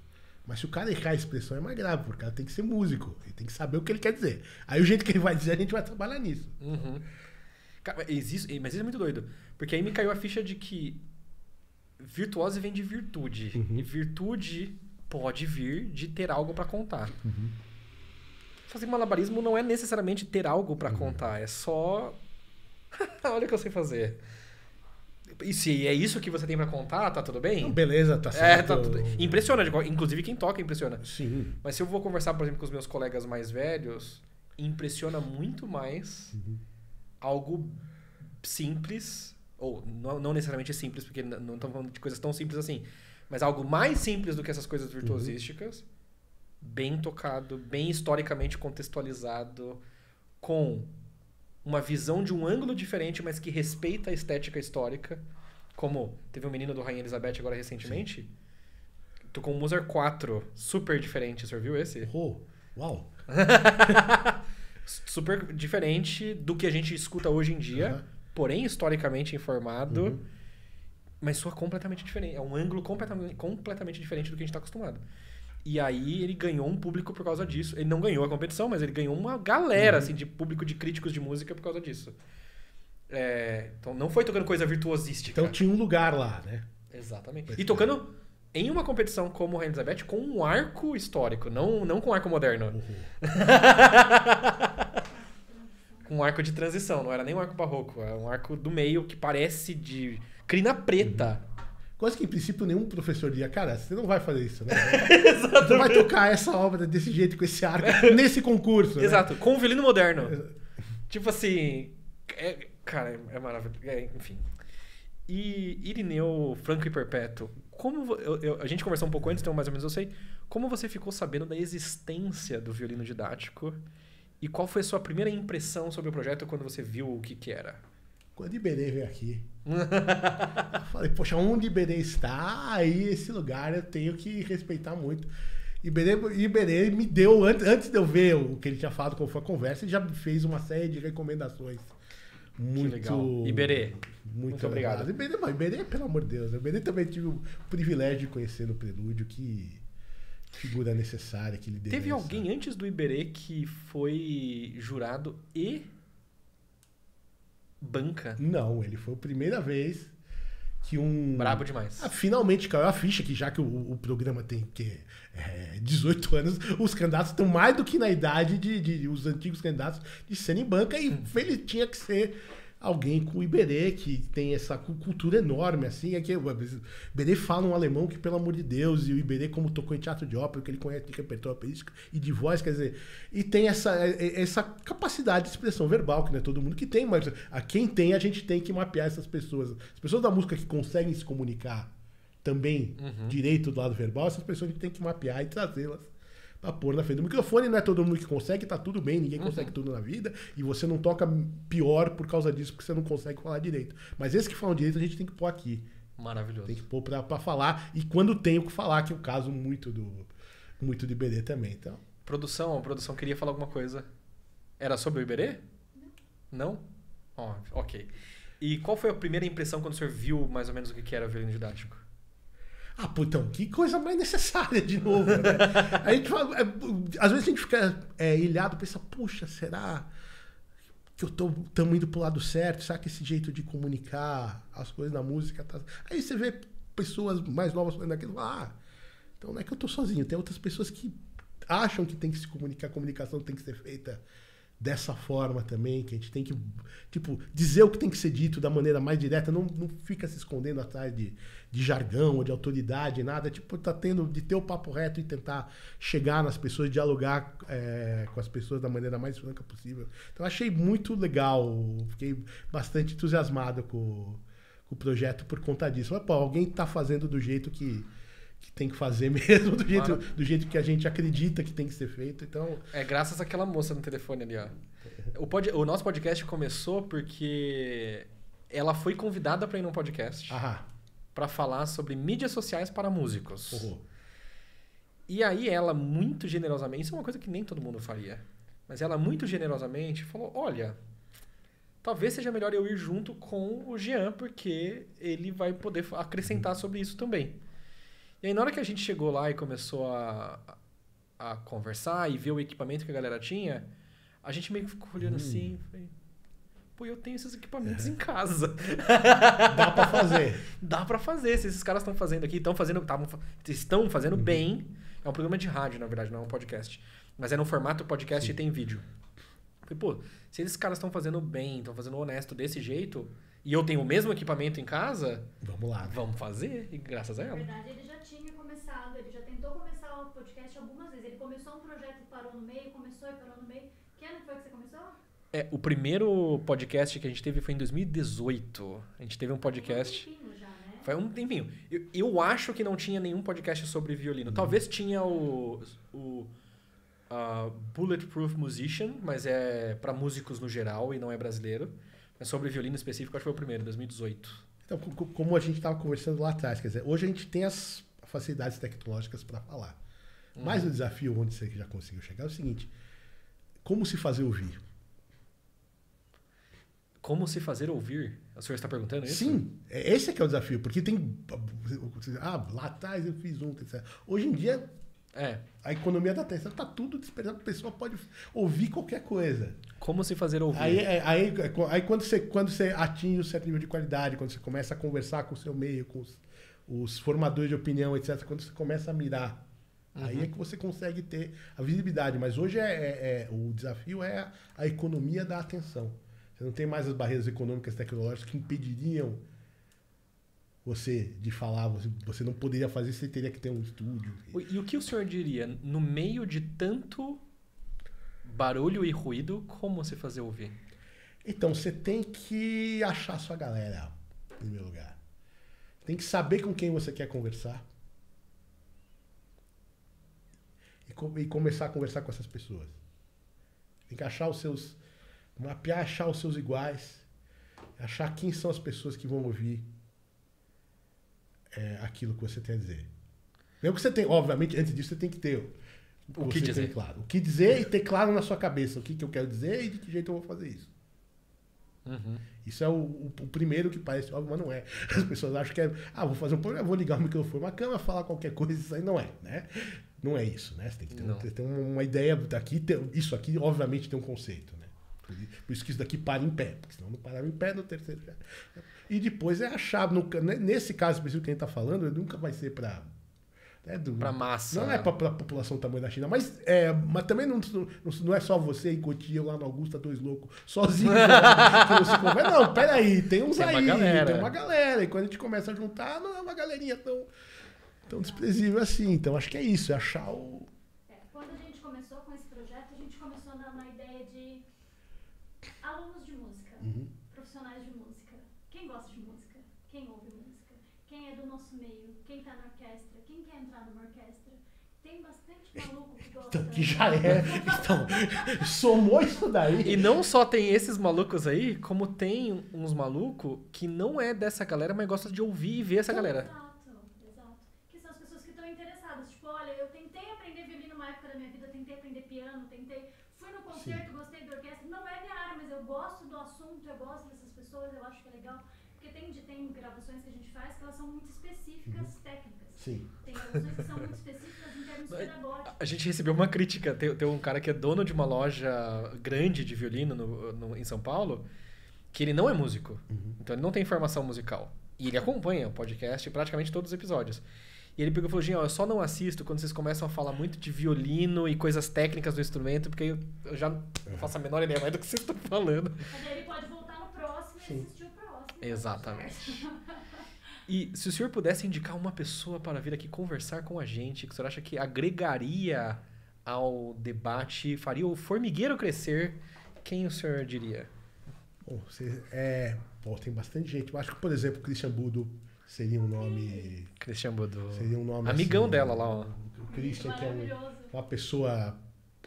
Mas se o cara errar a expressão é mais grave, porque o cara tem que ser músico, ele tem que saber o que ele quer dizer. Aí o jeito que ele vai dizer, a gente vai trabalhar nisso. Cara, mas isso é muito doido. Porque aí me caiu a ficha de que virtuose vem de virtude. E virtude pode vir de ter algo pra contar. fazer malabarismo não é necessariamente ter algo pra contar, é só... Olha o que eu sei fazer. E se é isso que você tem pra contar, tá tudo bem? Beleza, tá certo. Tá tudo... Impressiona, inclusive quem toca impressiona. Sim. Mas se eu vou conversar, por exemplo, com os meus colegas mais velhos, impressiona muito mais algo simples, ou não necessariamente simples, porque não estamos falando de coisas tão simples assim, mas algo mais simples do que essas coisas virtuosísticas, bem tocado, bem historicamente contextualizado, com uma visão de um ângulo diferente, mas que respeita a estética histórica, como teve um menino do Rainha Elizabeth agora recentemente, tocou um Mozart 4, super diferente, você viu esse? Uau! Super diferente do que a gente escuta hoje em dia, porém historicamente informado, mas soa completamente diferente. É um ângulo completamente diferente do que a gente está acostumado. E aí ele ganhou um público por causa disso. Ele não ganhou a competição, mas ele ganhou uma galera assim, de público de críticos de música por causa disso. Então não foi tocando coisa virtuosística. Então tinha um lugar lá, né? Exatamente. E tocando em uma competição como Rainha Elizabeth com um arco histórico, não com um arco moderno. Com um arco de transição, não era nem um arco barroco, era um arco do meio que parece de crina preta. Coisa que, em princípio, nenhum professor diria, cara, você não vai fazer isso, né? Você vai tocar essa obra desse jeito, com esse arco, nesse concurso. Exato, né? com o violino moderno. Tipo assim, cara, é maravilhoso. Enfim. E Irineu, Franco e Perpétuo, como a gente conversou um pouco antes, então mais ou menos eu sei, como você ficou sabendo da existência do violino didático e qual foi a sua primeira impressão sobre o projeto quando você viu o que era? Quando Iberê veio aqui, eu falei, poxa, onde Iberê está, aí esse lugar eu tenho que respeitar muito. Iberê me deu, antes de eu ver o que ele tinha falado, como foi a conversa, ele já me fez uma série de recomendações. Muito legal. Iberê, muito obrigado. Iberê, pelo amor de Deus, Iberê também tive o privilégio de conhecer no Prelúdio, que figura necessária, que liderança. Teve alguém antes do Iberê que foi jurado e banca? Não, ele foi a primeira vez que Brabo demais. Finalmente caiu a ficha, que já que o programa tem 18 anos, os candidatos estão mais do que na idade de os antigos candidatos de serem banca, e ele tinha que ser alguém com o Iberê, que tem essa cultura enorme, assim, é que o Iberê fala um alemão que, pelo amor de Deus, e o Iberê, como tocou em teatro de ópera, que ele conhece de repertório operístico e de voz, quer dizer, e tem essa capacidade de expressão verbal, que não é todo mundo que tem, mas a quem tem, a gente tem que mapear essas pessoas. As pessoas da música que conseguem se comunicar também direito do lado verbal, essas pessoas a gente tem que mapear e trazê-las pra pôr na frente do microfone. Não é todo mundo que consegue, tá tudo bem, ninguém consegue tudo na vida, e você não toca pior por causa disso, porque você não consegue falar direito. Mas esses que falam direito a gente tem que pôr aqui. Maravilhoso. Tem que pôr pra falar, e quando tem o que falar, que é o caso muito de Iberê também. Então. A produção queria falar alguma coisa. Era sobre o Iberê? Não? Ok. E qual foi a primeira impressão quando o senhor viu mais ou menos o que era o violino didático? Então, que coisa mais necessária de novo, né? A gente fala, às vezes a gente fica ilhado, pensa, puxa, será que estamos indo pro lado certo? Será que esse jeito de comunicar as coisas na música tá... Aí você vê pessoas mais novas falando aquilo, então não é que eu tô sozinho, tem outras pessoas que acham que tem que se comunicar, a comunicação tem que ser feita dessa forma também, que a gente tem que, dizer o que tem que ser dito da maneira mais direta, não fica se escondendo atrás de jargão ou de autoridade, nada, tá tendo de ter o papo reto e tentar chegar nas pessoas, dialogar com as pessoas da maneira mais franca possível. Então achei muito legal, fiquei bastante entusiasmado com o projeto por conta disso. Mas, alguém tá fazendo do jeito que tem que fazer mesmo, do jeito que a gente acredita que tem que ser feito. Então... graças àquela moça no telefone ali, ó. O nosso podcast começou porque ela foi convidada para ir num podcast para falar sobre mídias sociais para músicos. E aí ela muito generosamente, isso é uma coisa que nem todo mundo faria, mas ela muito generosamente falou, olha, talvez seja melhor eu ir junto com o Jean, porque ele vai poder acrescentar sobre isso também. E aí, na hora que a gente chegou lá e começou a conversar e ver o equipamento que a galera tinha, a gente meio que ficou olhando assim, falei, eu tenho esses equipamentos em casa. Dá pra fazer. Dá pra fazer. Se esses caras estão fazendo aqui, estão fazendo bem. É um programa de rádio, na verdade, não é um podcast. Mas é no formato podcast Sim. e tem vídeo. Falei, pô, se esses caras estão fazendo bem, estão fazendo honesto desse jeito, e eu tenho o mesmo equipamento em casa, vamos lá. Vamos fazer, e graças a ela. Na verdade, ele já tinha começado, ele já tentou começar o podcast algumas vezes. Ele começou um projeto e parou no meio, começou e parou no meio. Que ano foi que você começou? O primeiro podcast que a gente teve foi em 2018. A gente teve um podcast... Foi um tempinho já, né? Foi um tempinho. Eu acho que não tinha nenhum podcast sobre violino. Talvez tinha o Bulletproof Musician, mas é pra músicos no geral e não é brasileiro. Mas sobre violino específico, acho que foi o primeiro, 2018. Então, como a gente estava conversando lá atrás, quer dizer, hoje a gente tem as facilidades tecnológicas para falar. Mas o desafio onde você já conseguiu chegar é o seguinte: como se fazer ouvir? Como se fazer ouvir? O senhor está perguntando isso? Sim, esse é que é o desafio, porque tem... lá atrás eu fiz etc. Hoje em dia, a economia da atenção está tudo dispersado, a pessoa pode ouvir qualquer coisa. Como se fazer ouvir? Aí quando você atinge um certo nível de qualidade, quando você começa a conversar com o seu meio, com os formadores de opinião, etc., quando você começa a mirar, aí é que você consegue ter a visibilidade. Mas hoje o desafio é a economia da atenção. Você não tem mais as barreiras econômicas e tecnológicas que impediriam você de falar. Você não poderia fazer, você teria que ter um estúdio. E o que o senhor diria, no meio de tanto barulho e ruído, como se fazer ouvir? Então, você tem que achar a sua galera, em primeiro lugar. Tem que saber com quem você quer conversar. E começar a conversar com essas pessoas. Tem que achar achar os seus iguais. Achar quem são as pessoas que vão ouvir aquilo que você tem a dizer. Mesmo que você tenha, obviamente, antes disso você tem que ter o que dizer. Claro. O que dizer e ter claro na sua cabeça o que eu quero dizer e de que jeito eu vou fazer isso. Isso é o primeiro que parece óbvio, mas não é. As pessoas acham que vou fazer um programa, vou ligar o microfone, uma câmera, falar qualquer coisa, isso aí não é, né? Não é isso, né? Você tem que ter uma ideia daqui, isso aqui obviamente tem um conceito, né? Por isso que isso daqui para em pé, porque senão não parava em pé no terceiro. E depois é achar, nesse caso específico que a gente está falando, nunca vai ser para massa. Não é para a população do tamanho da China, mas também não é só você e Cotia lá no Augusta, dois loucos, sozinhos. Que não se conversa. Não, peraí, tem uns aí, tem uma galera. E quando a gente começa a juntar, não é uma galerinha tão desprezível assim. Então acho que é isso, é achar o... Quando a gente começou com esse projeto, a gente começou na ideia de alunos de música, profissionais de música. Quem gosta de música? Quem ouve música? Quem é do nosso meio? Quem tá na orquestra? Quem quer entrar numa orquestra? Tem bastante maluco que gosta. Então, que já é. Então, somou isso daí. E não só tem esses malucos aí, como tem uns malucos que não é dessa galera, mas gosta de ouvir e ver essa galera. Exato. Que são as pessoas que estão interessadas. Tipo, olha, eu tentei aprender violino numa época da minha vida, tentei aprender piano, fui no concerto, gostei da orquestra. Não é minha área, mas eu gosto do assunto, eu gosto dessas pessoas, eu acho que é legal. Porque tem gravações que a gente faz que elas são muito específicas, técnicas. Sim. Tem gravações que são muito específicas em termos pedagógicos. A gente recebeu uma crítica. Tem um cara que é dono de uma loja grande de violino em São Paulo, que ele não é músico. Então ele não tem formação musical. E ele acompanha o podcast praticamente todos os episódios. E ele pegou e falou, eu só não assisto quando vocês começam a falar muito de violino e coisas técnicas do instrumento, porque eu já não faço a menor ideia mais do que vocês estão falando. Mas aí ele pode voltar no próximo e assistir o próximo. Exatamente. E se o senhor pudesse indicar uma pessoa para vir aqui conversar com a gente, que o senhor acha que agregaria ao debate, faria o formigueiro crescer, quem o senhor diria? Bom, tem bastante gente. Eu acho que, por exemplo, Christian Budo seria um nome... Christian Budo. Seria um nome amigão assim, dela lá, ó. O Christian, que é uma pessoa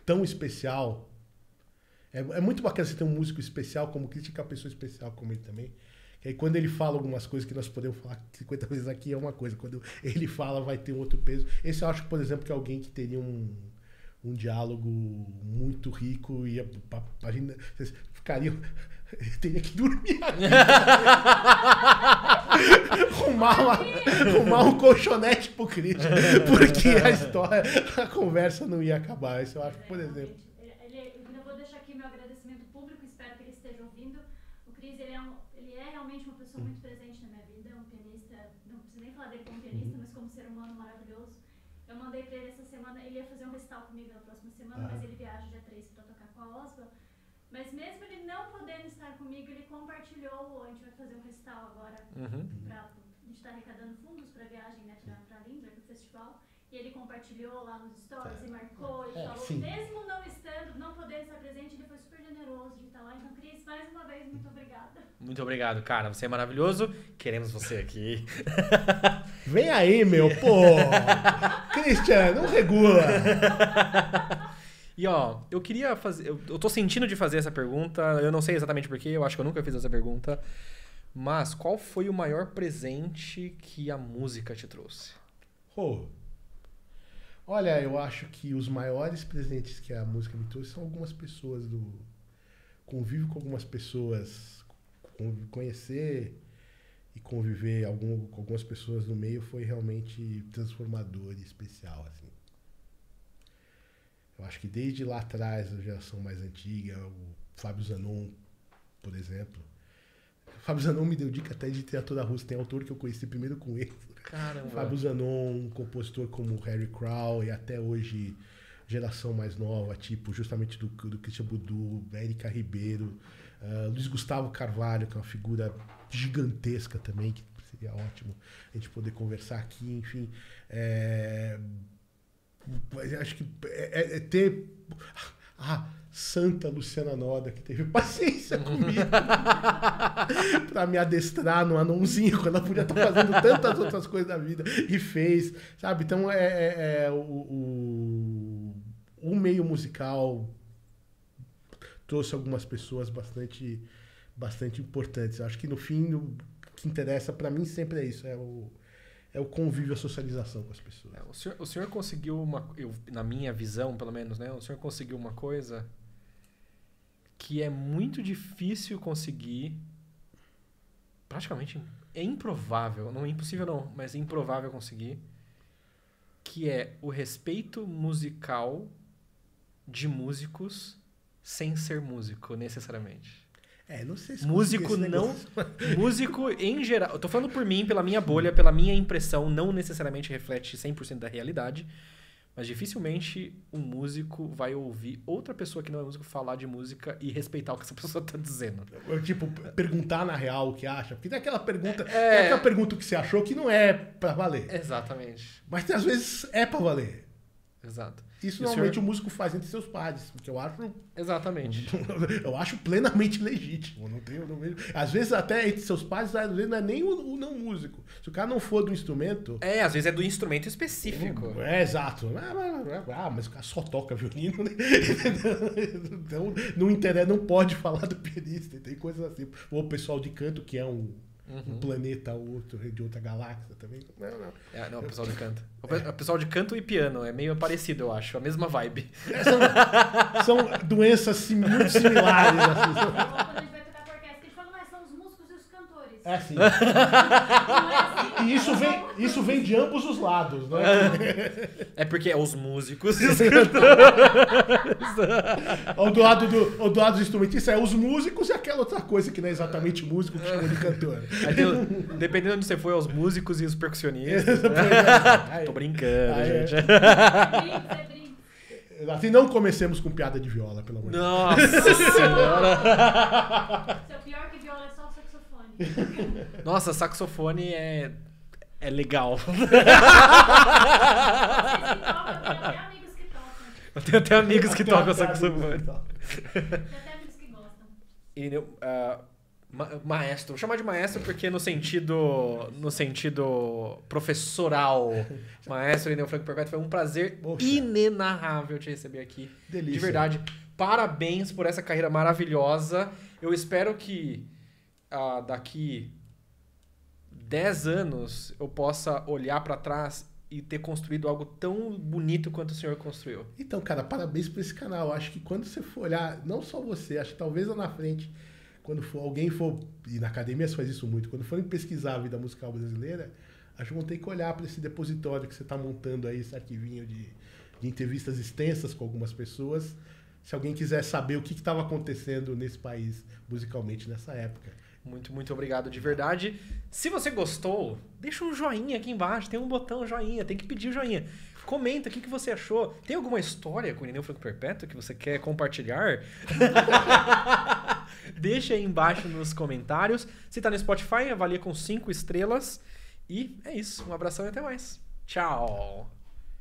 tão especial. É muito bacana você ter um músico especial como o Christian, que é uma pessoa especial como ele também. E aí quando ele fala algumas coisas que nós podemos falar 50 vezes aqui é uma coisa. Quando ele fala vai ter um outro peso. Esse eu acho, por exemplo, que é alguém que teria um diálogo muito rico e imagina, vocês ficariam... Teria que dormir aqui. arrumar um colchonete pro Christian. Porque a conversa não ia acabar. Isso eu acho, por exemplo. Eu vou deixar aqui meu agradecimento público, espero que ele esteja ouvindo. O Cris, ele é realmente uma pessoa muito presente na minha vida, é um pianista, não preciso nem falar dele como pianista, mas como ser humano maravilhoso. Eu mandei pra ele essa semana, ele ia fazer um recital comigo na próxima semana, mas ele viaja dia 3 pra tocar com a Osva. Mas mesmo ele não podendo estar comigo, ele compartilhou, a gente vai fazer um recital agora, a gente tá arrecadando fundos pra viagem, né, pra Limberg, pro festival. E ele compartilhou lá nos stories e marcou e falou, sim. mesmo não estando, não podendo estar presente, ele foi super generoso de estar lá. Então, Cris, mais uma vez, muito obrigada. Muito obrigado, cara. Você é maravilhoso. Queremos você aqui. Vem aí, meu, pô! Christian, não regula! E ó, eu queria fazer... Eu tô sentindo de fazer essa pergunta. Eu não sei exatamente porquê, eu acho que eu nunca fiz essa pergunta. Mas qual foi o maior presente que a música te trouxe? Olha, eu acho que os maiores presentes que a música me trouxe são algumas pessoas do convívio com algumas pessoas, conhecer e conviver com algumas pessoas no meio foi realmente transformador e especial, assim. Eu acho que desde lá atrás, a geração mais antiga, o Fábio Zanon, por exemplo. O Fábio Zanon me deu dica até de literatura russa, tem autor que eu conheci primeiro com ele. Caramba. Fábio Zanon, um compositor como Harry Crowell e até hoje geração mais nova, tipo justamente do Christian Boudou, Érica Ribeiro, Luiz Gustavo Carvalho, que é uma figura gigantesca também, que seria ótimo a gente poder conversar aqui, enfim. Acho que ter Santa Luciana Noda, que teve paciência comigo pra me adestrar no anãozinho, quando ela podia estar fazendo tantas outras coisas da vida, e fez, sabe? Então, o meio musical trouxe algumas pessoas bastante importantes. Acho que, no fim, o que interessa pra mim sempre é isso, é o convívio, a socialização com as pessoas. O senhor conseguiu na minha visão, pelo menos, né? O senhor conseguiu uma coisa que é muito difícil conseguir, praticamente é improvável, não é impossível não, mas é improvável conseguir, que é o respeito musical de músicos sem ser músico, necessariamente. Não sei se músico não... Músico, em geral... Eu tô falando por mim, pela minha bolha, pela minha impressão, não necessariamente reflete 100% da realidade, mas dificilmente um músico vai ouvir outra pessoa que não é músico falar de música e respeitar o que essa pessoa tá dizendo. Tipo, perguntar na real o que acha. Porque tem aquela pergunta... Tem aquela pergunta que você achou que não é pra valer. Exatamente. Mas às vezes é pra valer. Exato. Isso normalmente o músico faz entre seus pares, porque eu acho... Exatamente. Eu acho plenamente legítimo. Não vejo. Às vezes até entre seus pares, às vezes não é nem o não músico. Se o cara não for do instrumento... Às vezes é do instrumento específico. Exato. Mas o cara só toca violino, né? Então não interessa, não pode falar do pianista. Tem coisas assim. Ou o pessoal de canto, que é um planeta outro, de outra galáxia também. Não, o pessoal de canto. O pessoal de canto e piano é meio parecido, eu acho. A mesma vibe. São doenças muito similares. Assim. Quando a gente vai tocar com a orquestra, a gente fala, mas são os músicos e os cantores. É assim. E isso vem de ambos os lados, né? É porque é os músicos e os cantores. O do lado do instrumentista é os músicos e aquela outra coisa que não é exatamente músico que chama de cantor. Dependendo de onde você for, é os músicos e os percussionistas. Tô brincando, gente. É brinco. Assim, não comecemos com piada de viola, pelo amor de Deus. Nossa senhora! Seu pior que viola é só o saxofone. Nossa, saxofone é legal. Eu tenho até amigos que tocam. Eu tenho até amigos que tocam saxofone. Tem até amigos que gostam. E, maestro, vou chamar de maestro porque no sentido professoral, maestro Irineu Franco Perpétuo, foi um prazer inenarrável te receber aqui. Delícia. De verdade, parabéns por essa carreira maravilhosa. Eu espero que daqui 10 anos eu possa olhar pra trás e ter construído algo tão bonito quanto o senhor construiu. Então, cara, parabéns por esse canal. Acho que quando você for olhar, não só você, acho que talvez lá na frente, quando alguém for, e na academia você faz isso muito, quando forem pesquisar a vida musical brasileira, acho que vão ter que olhar para esse depositório que você está montando aí, esse arquivinho de entrevistas extensas com algumas pessoas, se alguém quiser saber o que estava acontecendo nesse país musicalmente nessa época. Muito, muito obrigado de verdade. Se você gostou, deixa um joinha aqui embaixo. Tem um botão joinha, tem que pedir o joinha. Comenta o que você achou. Tem alguma história com o Irineu Franco Perpétuo que você quer compartilhar? Deixa aí embaixo nos comentários. Se tá no Spotify, avalia com 5 estrelas. E é isso. Um abração e até mais. Tchau!